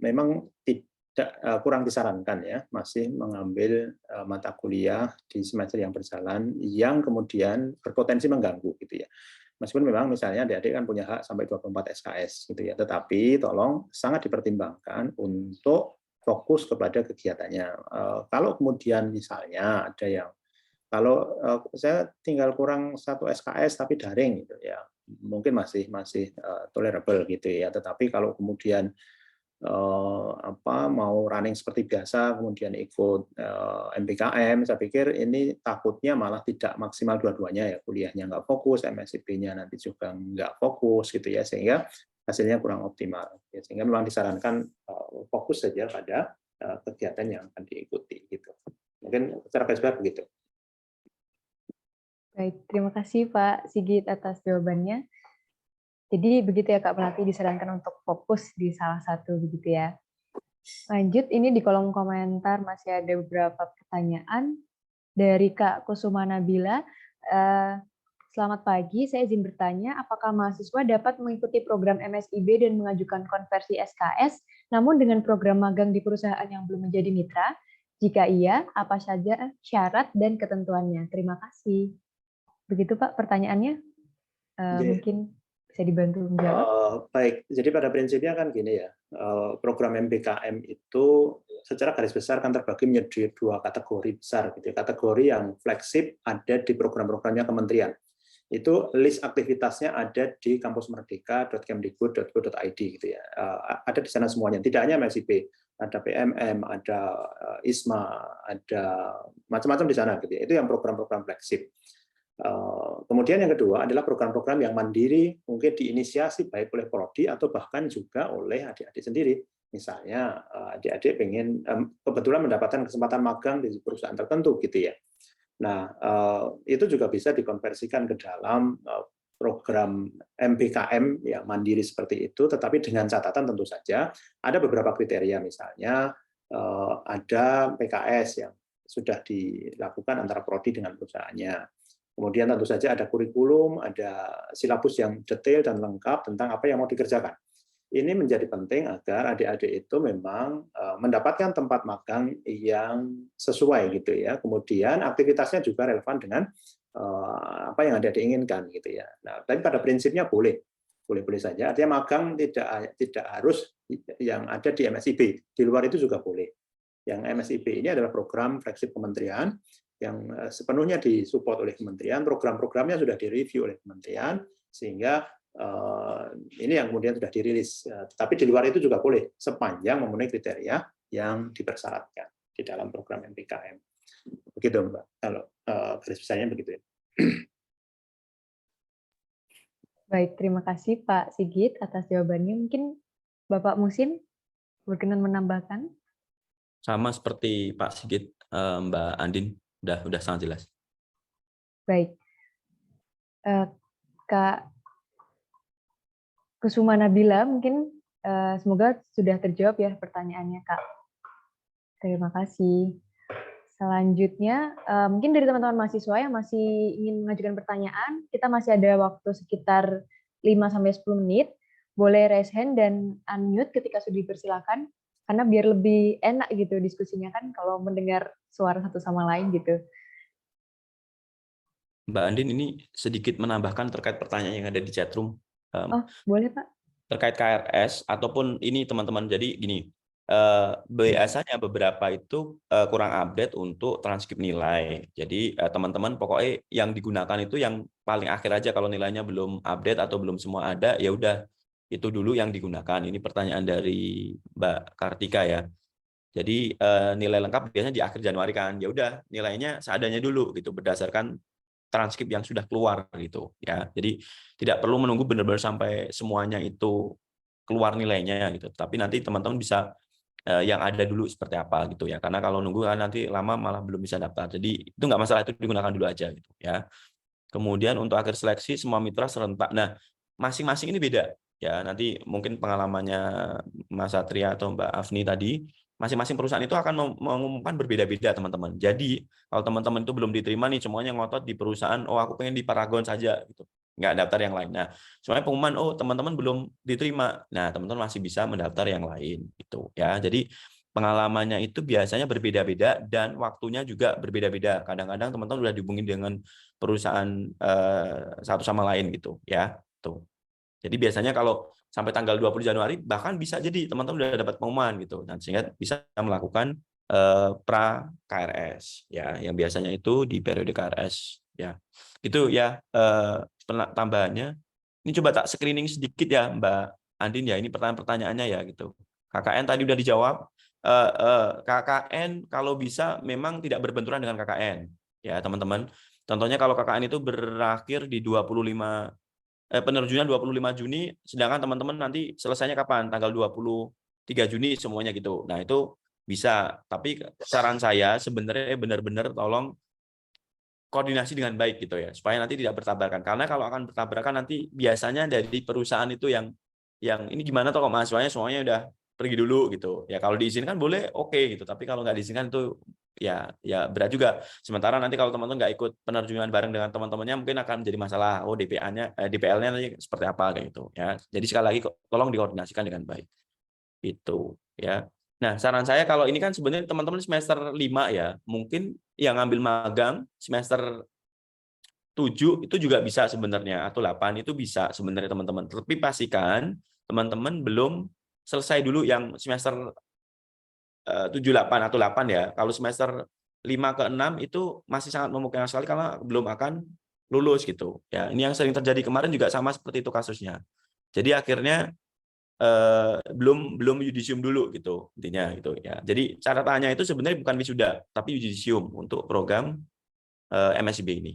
memang tidak kurang disarankan ya masih mengambil mata kuliah di semester yang berjalan yang kemudian berpotensi mengganggu gitu ya. Meskipun memang misalnya adik-adik kan punya hak sampai 24 SKS gitu ya, tetapi tolong sangat dipertimbangkan untuk fokus kepada kegiatannya. Kalau kemudian misalnya ada yang kalau saya tinggal kurang 1 SKS tapi daring gitu ya, mungkin masih tolerable gitu ya. Tetapi kalau kemudian mau running seperti biasa, kemudian ikut MPKM, saya pikir ini takutnya malah tidak maksimal dua-duanya ya, kuliahnya nggak fokus, MSIB-nya nanti juga nggak fokus gitu ya, sehingga hasilnya kurang optimal. Ya, sehingga memang disarankan fokus saja pada kegiatan yang akan diikuti gitu. Mungkin secara garis besar begitu. Baik, terima kasih Pak Sigit atas jawabannya. Jadi begitu ya Kak Melati, disarankan untuk fokus di salah satu begitu ya. Lanjut, ini di kolom komentar masih ada beberapa pertanyaan dari Kak Kusuma Nabila. Selamat pagi, saya izin bertanya, apakah mahasiswa dapat mengikuti program MSIB dan mengajukan konversi SKS, namun dengan program magang di perusahaan yang belum menjadi mitra? Jika iya, apa saja syarat dan ketentuannya? Terima kasih. Begitu Pak pertanyaannya. Mungkin bisa dibantu menjawab. Baik, jadi pada prinsipnya kan gini ya, program MPKM itu secara garis besar kan terbagi menjadi 2 kategori besar gitu ya. Kategori yang flagship ada di program-programnya kementerian. Itu list aktivitasnya ada di kampusmerdeka.kemdikbud.go.id gitu ya. Ada di sana semuanya, tidak hanya MSIB, ada PMM, ada ISMA, ada macam-macam di sana gitu ya. Itu yang program-program flagship. Kemudian yang kedua adalah program-program yang mandiri, mungkin diinisiasi baik oleh prodi atau bahkan juga oleh adik-adik sendiri. Misalnya adik-adik pengen kebetulan mendapatkan kesempatan magang di perusahaan tertentu gitu ya. Nah, itu juga bisa dikonversikan ke dalam program MPKM yang mandiri seperti itu, tetapi dengan catatan tentu saja ada beberapa kriteria, misalnya ada PKS yang sudah dilakukan antara prodi dengan perusahaannya. Kemudian tentu saja ada kurikulum, ada silabus yang detail dan lengkap tentang apa yang mau dikerjakan. Ini menjadi penting agar adik-adik itu memang mendapatkan tempat magang yang sesuai gitu ya. Kemudian aktivitasnya juga relevan dengan apa yang adik-adik inginkan gitu ya. Nah, tapi pada prinsipnya boleh saja. Artinya magang tidak harus yang ada di MSIB. Di luar itu juga boleh. Yang MSIB ini adalah program flagship kementerian yang sepenuhnya disupport oleh kementerian, program-programnya sudah direview oleh kementerian, sehingga ini yang kemudian sudah dirilis. Tapi di luar itu juga boleh, sepanjang memenuhi kriteria yang dipersyaratkan di dalam program MPKM. Begitu Mbak, kalau garis besarnya begitu ya. Baik, terima kasih Pak Sigit atas jawabannya. Mungkin Bapak Musin berkenan menambahkan? Sama seperti Pak Sigit, Mbak Andin, udah sangat jelas. Baik, Kak Kusuma Nabila, mungkin semoga sudah terjawab ya pertanyaannya Kak. Terima kasih. Selanjutnya, mungkin dari teman-teman mahasiswa yang masih ingin mengajukan pertanyaan, kita masih ada waktu sekitar 5-10 menit. Boleh raise hand dan unmute ketika sudah dipersilakan, karena biar lebih enak gitu diskusinya kan kalau mendengar suara satu sama lain gitu. Mbak Andin, ini sedikit menambahkan terkait pertanyaan yang ada di chatroom. Oh, boleh Pak. Terkait KRS ataupun ini teman-teman, jadi gini, biasanya beberapa itu kurang update untuk transkrip nilai. Jadi teman-teman pokoknya yang digunakan itu yang paling akhir aja, kalau nilainya belum update atau belum semua ada, ya udah itu dulu yang digunakan. Ini pertanyaan dari Mbak Kartika ya. Jadi nilai lengkap biasanya di akhir Januari kan. Ya udah nilainya seadanya dulu gitu, berdasarkan transkrip yang sudah keluar gitu ya. Jadi tidak perlu menunggu benar-benar sampai semuanya itu keluar nilainya gitu. Tapi nanti teman-teman bisa yang ada dulu seperti apa gitu ya. Karena kalau nunggu kan nanti lama malah belum bisa daftar. Jadi itu nggak masalah, itu digunakan dulu aja gitu ya. Kemudian untuk akhir seleksi semua mitra serentak. Nah, masing-masing ini beda ya. Nanti mungkin pengalamannya Mas Satria atau Mbak Afni tadi, masing-masing perusahaan itu akan mengumumkan berbeda-beda teman-teman. Jadi kalau teman-teman itu belum diterima nih, semuanya ngotot di perusahaan, oh aku pengen di Paragon saja gitu, nggak daftar yang lain. Nah, soalnya pengumuman, oh teman-teman belum diterima, nah teman-teman masih bisa mendaftar yang lain gitu ya. Jadi pengalamannya itu biasanya berbeda-beda dan waktunya juga berbeda-beda. Kadang-kadang teman-teman sudah dihubungin dengan perusahaan satu sama lain gitu ya. Tuh. Jadi biasanya kalau sampai tanggal 20 Januari bahkan bisa jadi teman-teman sudah dapat pengumuman gitu, dan sehingga bisa melakukan pra KRS ya, yang biasanya itu di periode KRS ya. Itu ya tambahannya. Ini coba tak screening sedikit ya Mbak Andin ya, ini pertanyaan-pertanyaannya ya gitu. KKN tadi udah dijawab. KKN kalau bisa memang tidak berbenturan dengan KKN ya teman-teman. Contohnya kalau KKN itu berakhir di 25 penerjunan 25 Juni, sedangkan teman-teman nanti selesainya kapan? Tanggal 23 Juni semuanya gitu. Nah, itu bisa. Tapi saran saya sebenarnya benar-benar tolong koordinasi dengan baik gitu ya, supaya nanti tidak bertabrakan. Karena kalau akan bertabrakan nanti biasanya dari perusahaan itu yang ini gimana toh kok mahasiswanya semuanya udah pergi dulu gitu. Ya kalau diizinkan boleh oke gitu, tapi kalau nggak diizinkan itu ya berat juga. Sementara nanti kalau teman-teman nggak ikut penerjunan bareng dengan teman-temannya mungkin akan menjadi masalah. Oh DPL-nya nanti seperti apa kayak gitu ya. Jadi sekali lagi tolong dikoordinasikan dengan baik. Itu ya. Nah, saran saya kalau ini kan sebenarnya teman-teman semester 5 ya, mungkin yang ngambil magang semester 7 itu juga bisa sebenarnya, atau 8 itu bisa sebenarnya teman-teman. Tapi pastikan teman-teman belum selesai dulu yang semester 7, 8 atau 8 ya. Kalau semester 5 ke 6 itu masih sangat memungkinkan sekali karena belum akan lulus gitu. Ya, ini yang sering terjadi kemarin juga sama seperti itu kasusnya. Jadi akhirnya belum yudisium dulu gitu intinya gitu ya. Jadi catatannya itu sebenarnya bukan wisuda tapi yudisium untuk program MSIB ini.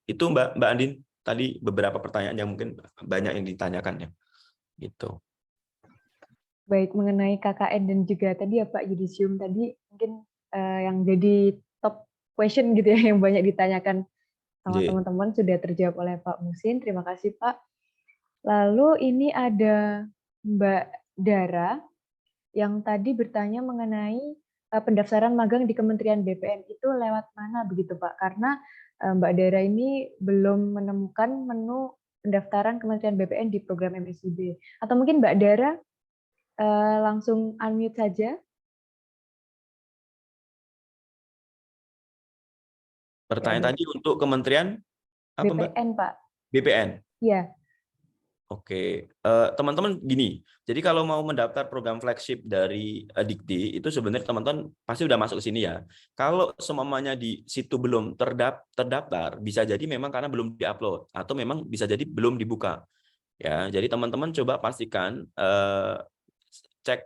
Itu Mbak Andin tadi beberapa pertanyaan yang mungkin banyak yang ditanyakan ya. Gitu. Baik, mengenai KKN dan juga tadi ya Pak yudisium tadi mungkin yang jadi top question gitu ya yang banyak ditanyakan sama teman-teman sudah terjawab oleh Pak Musin. Terima kasih Pak. Lalu ini ada Mbak Dara yang tadi bertanya mengenai pendaftaran magang di Kementerian BPN itu lewat mana begitu Pak? Karena Mbak Dara ini belum menemukan menu pendaftaran Kementerian BPN di program MSIB. Atau mungkin Mbak Dara langsung unmute saja. Pertanyaan tadi untuk Kementerian apa BPN, Mbak? Pak. BPN. Iya. Oke, teman-teman gini. Jadi kalau mau mendaftar program flagship dari Dikti itu sebenarnya teman-teman pasti udah masuk ke sini ya. Kalau semuanya di situ belum terdaftar, bisa jadi memang karena belum diupload atau memang bisa jadi belum dibuka. Ya, jadi teman-teman coba pastikan cek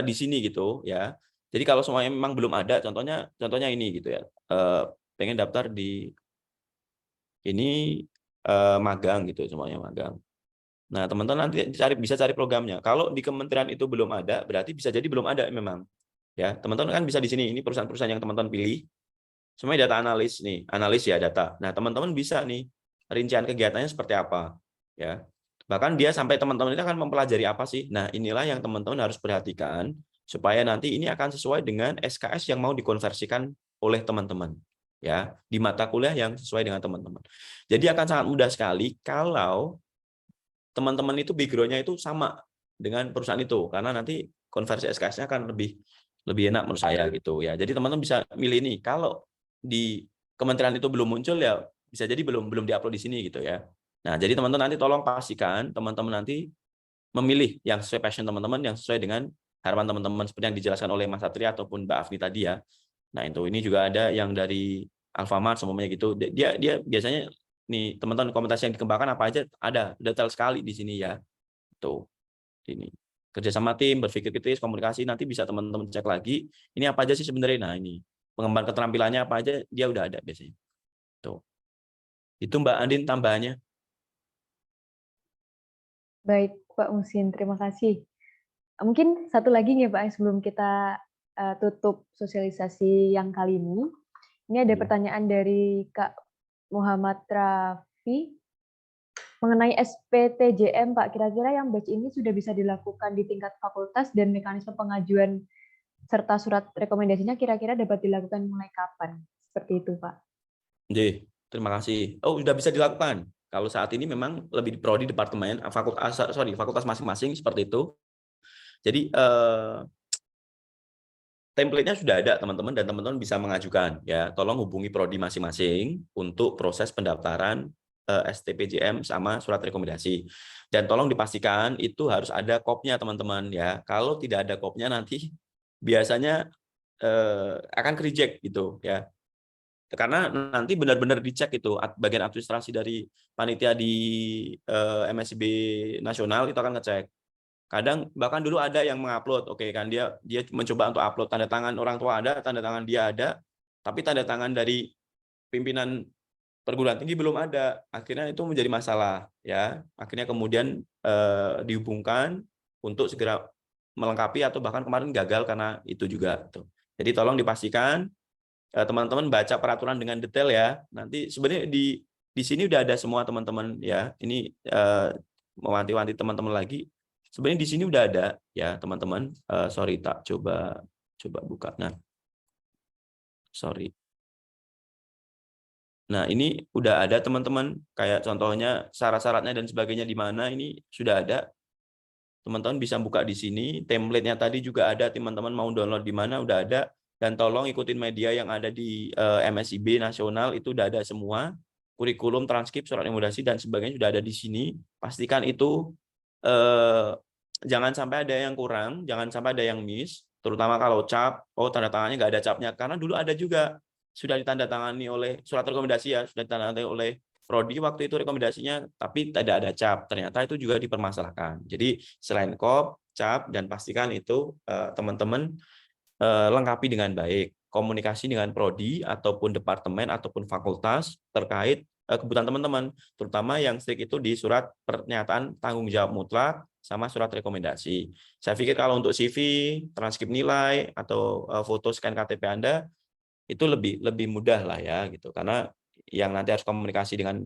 di sini gitu ya. Jadi kalau semuanya memang belum ada, contohnya ini gitu ya. Pengen daftar di ini magang gitu, semuanya magang. Nah, teman-teman nanti bisa cari programnya. Kalau di kementerian itu belum ada, berarti bisa jadi belum ada memang. Ya, teman-teman kan bisa di sini. Ini perusahaan-perusahaan yang teman-teman pilih. Semuanya data analis nih, analis ya data. Nah, teman-teman bisa nih rincian kegiatannya seperti apa, ya. Bahkan dia sampai teman-teman itu akan mempelajari apa sih. Nah, inilah yang teman-teman harus perhatikan supaya nanti ini akan sesuai dengan SKS yang mau dikonversikan oleh teman-teman, ya, di mata kuliah yang sesuai dengan teman-teman. Jadi akan sangat mudah sekali kalau teman-teman itu background-nya itu sama dengan perusahaan itu, karena nanti konversi SKS-nya akan lebih enak menurut saya gitu ya. Jadi teman-teman bisa milih nih, kalau di kementerian itu belum muncul ya bisa jadi belum diupload di sini gitu ya. Nah, jadi teman-teman nanti tolong pastikan teman-teman nanti memilih yang sesuai passion teman-teman, yang sesuai dengan harapan teman-teman seperti yang dijelaskan oleh Mas Satria ataupun Mbak Afni tadi ya. Nah, itu ini juga ada yang dari Alfamart semuanya gitu. Dia biasanya nih teman-teman komunitas yang dikembangkan apa aja ada detail sekali di sini ya. Tuh. Ini kerjasama tim, berpikir kritis, komunikasi, nanti bisa teman-teman cek lagi ini apa aja sih sebenarnya. Nah, ini pengembangan keterampilannya apa aja dia udah ada biasanya. Tuh. Itu Mbak Andin tambahannya. Baik, Pak Musin, terima kasih. Mungkin satu lagi nih Pak, sebelum kita tutup sosialisasi yang kali ini. Ini ada pertanyaan dari Kak Muhammad Rafi mengenai SPTJM, Pak. Kira-kira yang batch ini sudah bisa dilakukan di tingkat fakultas dan mekanisme pengajuan serta surat rekomendasinya kira-kira dapat dilakukan mulai kapan? Seperti itu, Pak. Oke, terima kasih. Oh, sudah bisa dilakukan. Kalau saat ini memang lebih prodi departemen, fakultas masing-masing seperti itu. Jadi template-nya sudah ada teman-teman dan teman-teman bisa mengajukan ya. Tolong hubungi prodi masing-masing untuk proses pendaftaran STPJM sama surat rekomendasi. Dan tolong dipastikan itu harus ada kopnya teman-teman ya. Kalau tidak ada kopnya nanti biasanya akan reject gitu ya. Karena nanti benar-benar dicek itu bagian administrasi dari panitia di MSIB nasional itu akan ngecek. Kadang bahkan dulu ada yang mengupload, oke kan dia mencoba untuk upload tanda tangan orang tua ada, tanda tangan dia ada, tapi tanda tangan dari pimpinan perguruan tinggi belum ada. Akhirnya itu menjadi masalah ya. Akhirnya kemudian dihubungkan untuk segera melengkapi atau bahkan kemarin gagal karena itu juga tuh. Jadi tolong dipastikan teman-teman baca peraturan dengan detail ya. Nanti sebenarnya di sini udah ada semua teman-teman ya. Ini mewanti-wanti teman-teman lagi. Sebenarnya di sini udah ada ya teman-teman. Sorry tak coba buka. Nah, sorry. Nah, ini udah ada teman-teman. Kayak contohnya syarat-syaratnya dan sebagainya di mana ini sudah ada. Teman-teman bisa buka di sini. Template-nya tadi juga ada. Teman-teman mau download di mana udah ada. Dan tolong ikutin media yang ada di MSIB nasional itu udah ada semua. Kurikulum, transkrip, surat rekomendasi dan sebagainya sudah ada di sini. Pastikan itu jangan sampai ada yang kurang, jangan sampai ada yang miss, terutama kalau cap, tanda tangannya nggak ada capnya, karena dulu ada juga sudah ditandatangani oleh surat rekomendasi ya, sudah ditandatangani oleh prodi waktu itu rekomendasinya, tapi tidak ada cap, ternyata itu juga dipermasalahkan. Jadi selain kop, cap, dan pastikan itu teman-teman lengkapi dengan baik, komunikasi dengan prodi ataupun departemen ataupun fakultas terkait kebutuhan teman-teman, terutama yang strict itu di surat pernyataan tanggung jawab mutlak sama surat rekomendasi. Saya pikir kalau untuk CV, transkrip nilai atau foto scan KTP Anda itu lebih mudah lah ya gitu. Karena yang nanti harus komunikasi dengan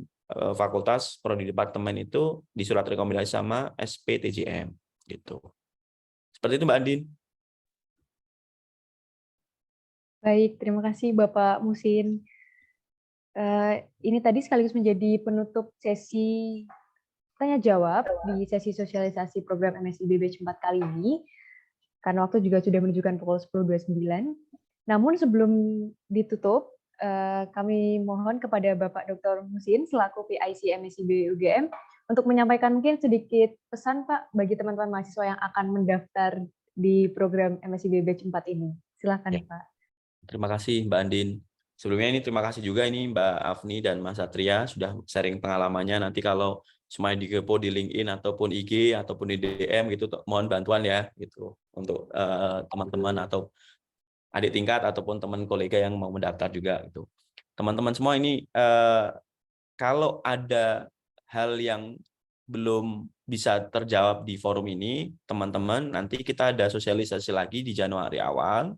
fakultas, prodi departemen itu di surat rekomendasi sama SPTJM gitu. Seperti itu Mbak Andin. Baik, terima kasih Bapak Musin. Ini tadi sekaligus menjadi penutup sesi tanya jawab di sesi sosialisasi program MSIB batch 4 kali ini, karena waktu juga sudah menunjukkan pukul 10.29. Namun sebelum ditutup, kami mohon kepada Bapak Dr. Musin selaku PIC MSIB UGM untuk menyampaikan mungkin sedikit pesan Pak bagi teman-teman mahasiswa yang akan mendaftar di program MSIB batch 4 ini. Silakan ya. Pak. Terima kasih Mbak Andin. Sebelumnya ini terima kasih juga ini Mbak Afni dan Mas Satria sudah sharing pengalamannya. Nanti kalau semuanya dikepo di LinkedIn ataupun IG ataupun di DM gitu, mohon bantuan ya gitu untuk teman-teman atau adik tingkat ataupun teman kolega yang mau mendaftar juga gitu. Teman-teman semua ini kalau ada hal yang belum bisa terjawab di forum ini, teman-teman nanti kita ada sosialisasi lagi di Januari awal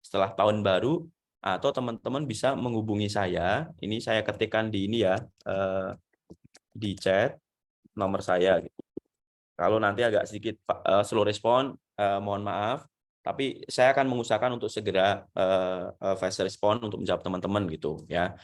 setelah tahun baru, atau teman-teman bisa menghubungi saya. Ini saya ketikkan di ini ya, di chat nomor saya. Kalau nanti agak sedikit slow respon, mohon maaf. Tapi saya akan mengusahakan untuk segera fast respond untuk menjawab teman-teman gitu ya.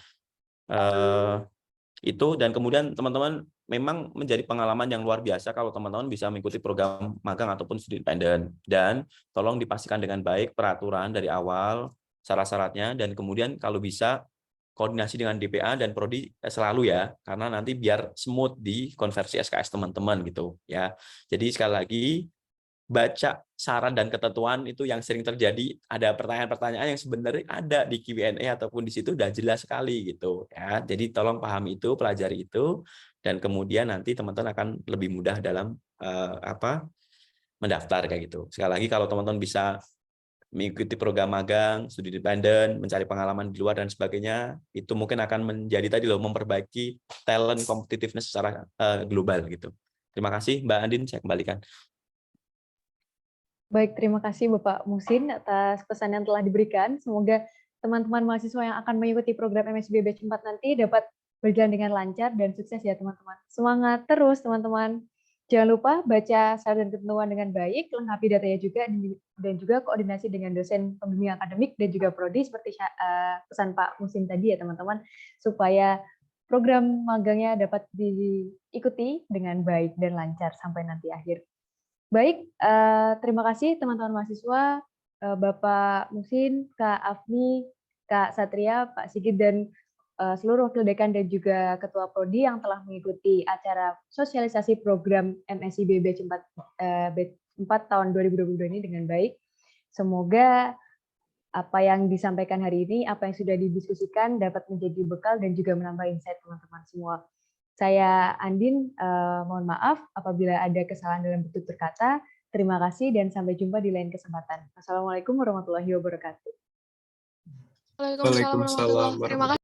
Itu, dan kemudian teman-teman memang menjadi pengalaman yang luar biasa kalau teman-teman bisa mengikuti program magang ataupun studi independen, dan tolong dipastikan dengan baik peraturan dari awal, syarat-syaratnya, dan kemudian kalau bisa koordinasi dengan DPA dan Prodi selalu ya, karena nanti biar smooth di konversi SKS teman-teman gitu ya. Jadi sekali lagi, baca saran dan ketentuan itu yang sering terjadi, ada pertanyaan-pertanyaan yang sebenarnya ada di Q&A ataupun di situ udah jelas sekali gitu ya. Jadi tolong pahami itu, pelajari itu, dan kemudian nanti teman-teman akan lebih mudah dalam mendaftar kayak gitu. Sekali lagi, kalau teman-teman bisa mengikuti program magang, studi independen, mencari pengalaman di luar dan sebagainya, itu mungkin akan menjadi tadi loh, memperbaiki talent competitiveness secara global gitu. Terima kasih Mbak Andin, saya kembalikan. Baik, terima kasih Bapak Muhsin atas pesan yang telah diberikan. Semoga teman-teman mahasiswa yang akan mengikuti program MSIB Batch 4 nanti dapat berjalan dengan lancar dan sukses ya teman-teman. Semangat terus teman-teman. Jangan lupa baca syarat dan ketentuan dengan baik, lengkapi datanya juga, dan juga koordinasi dengan dosen pembimbing akademik dan juga prodi seperti pesan Pak Muhsin tadi ya teman-teman, supaya program magangnya dapat diikuti dengan baik dan lancar sampai nanti akhir. Baik, terima kasih teman-teman mahasiswa, Bapak Muhsin, Kak Afni, Kak Satria, Pak Sigit, dan seluruh wakil dekan dan juga ketua prodi yang telah mengikuti acara sosialisasi program MSIB Batch 4 tahun 2022 ini dengan baik. Semoga apa yang disampaikan hari ini, apa yang sudah didiskusikan dapat menjadi bekal dan juga menambah insight teman-teman semua. Saya Andin, mohon maaf apabila ada kesalahan dalam tutur kata. Terima kasih dan sampai jumpa di lain kesempatan. Assalamualaikum warahmatullahi wabarakatuh. Waalaikumsalam warahmatullahi wabarakatuh. Terima kasih.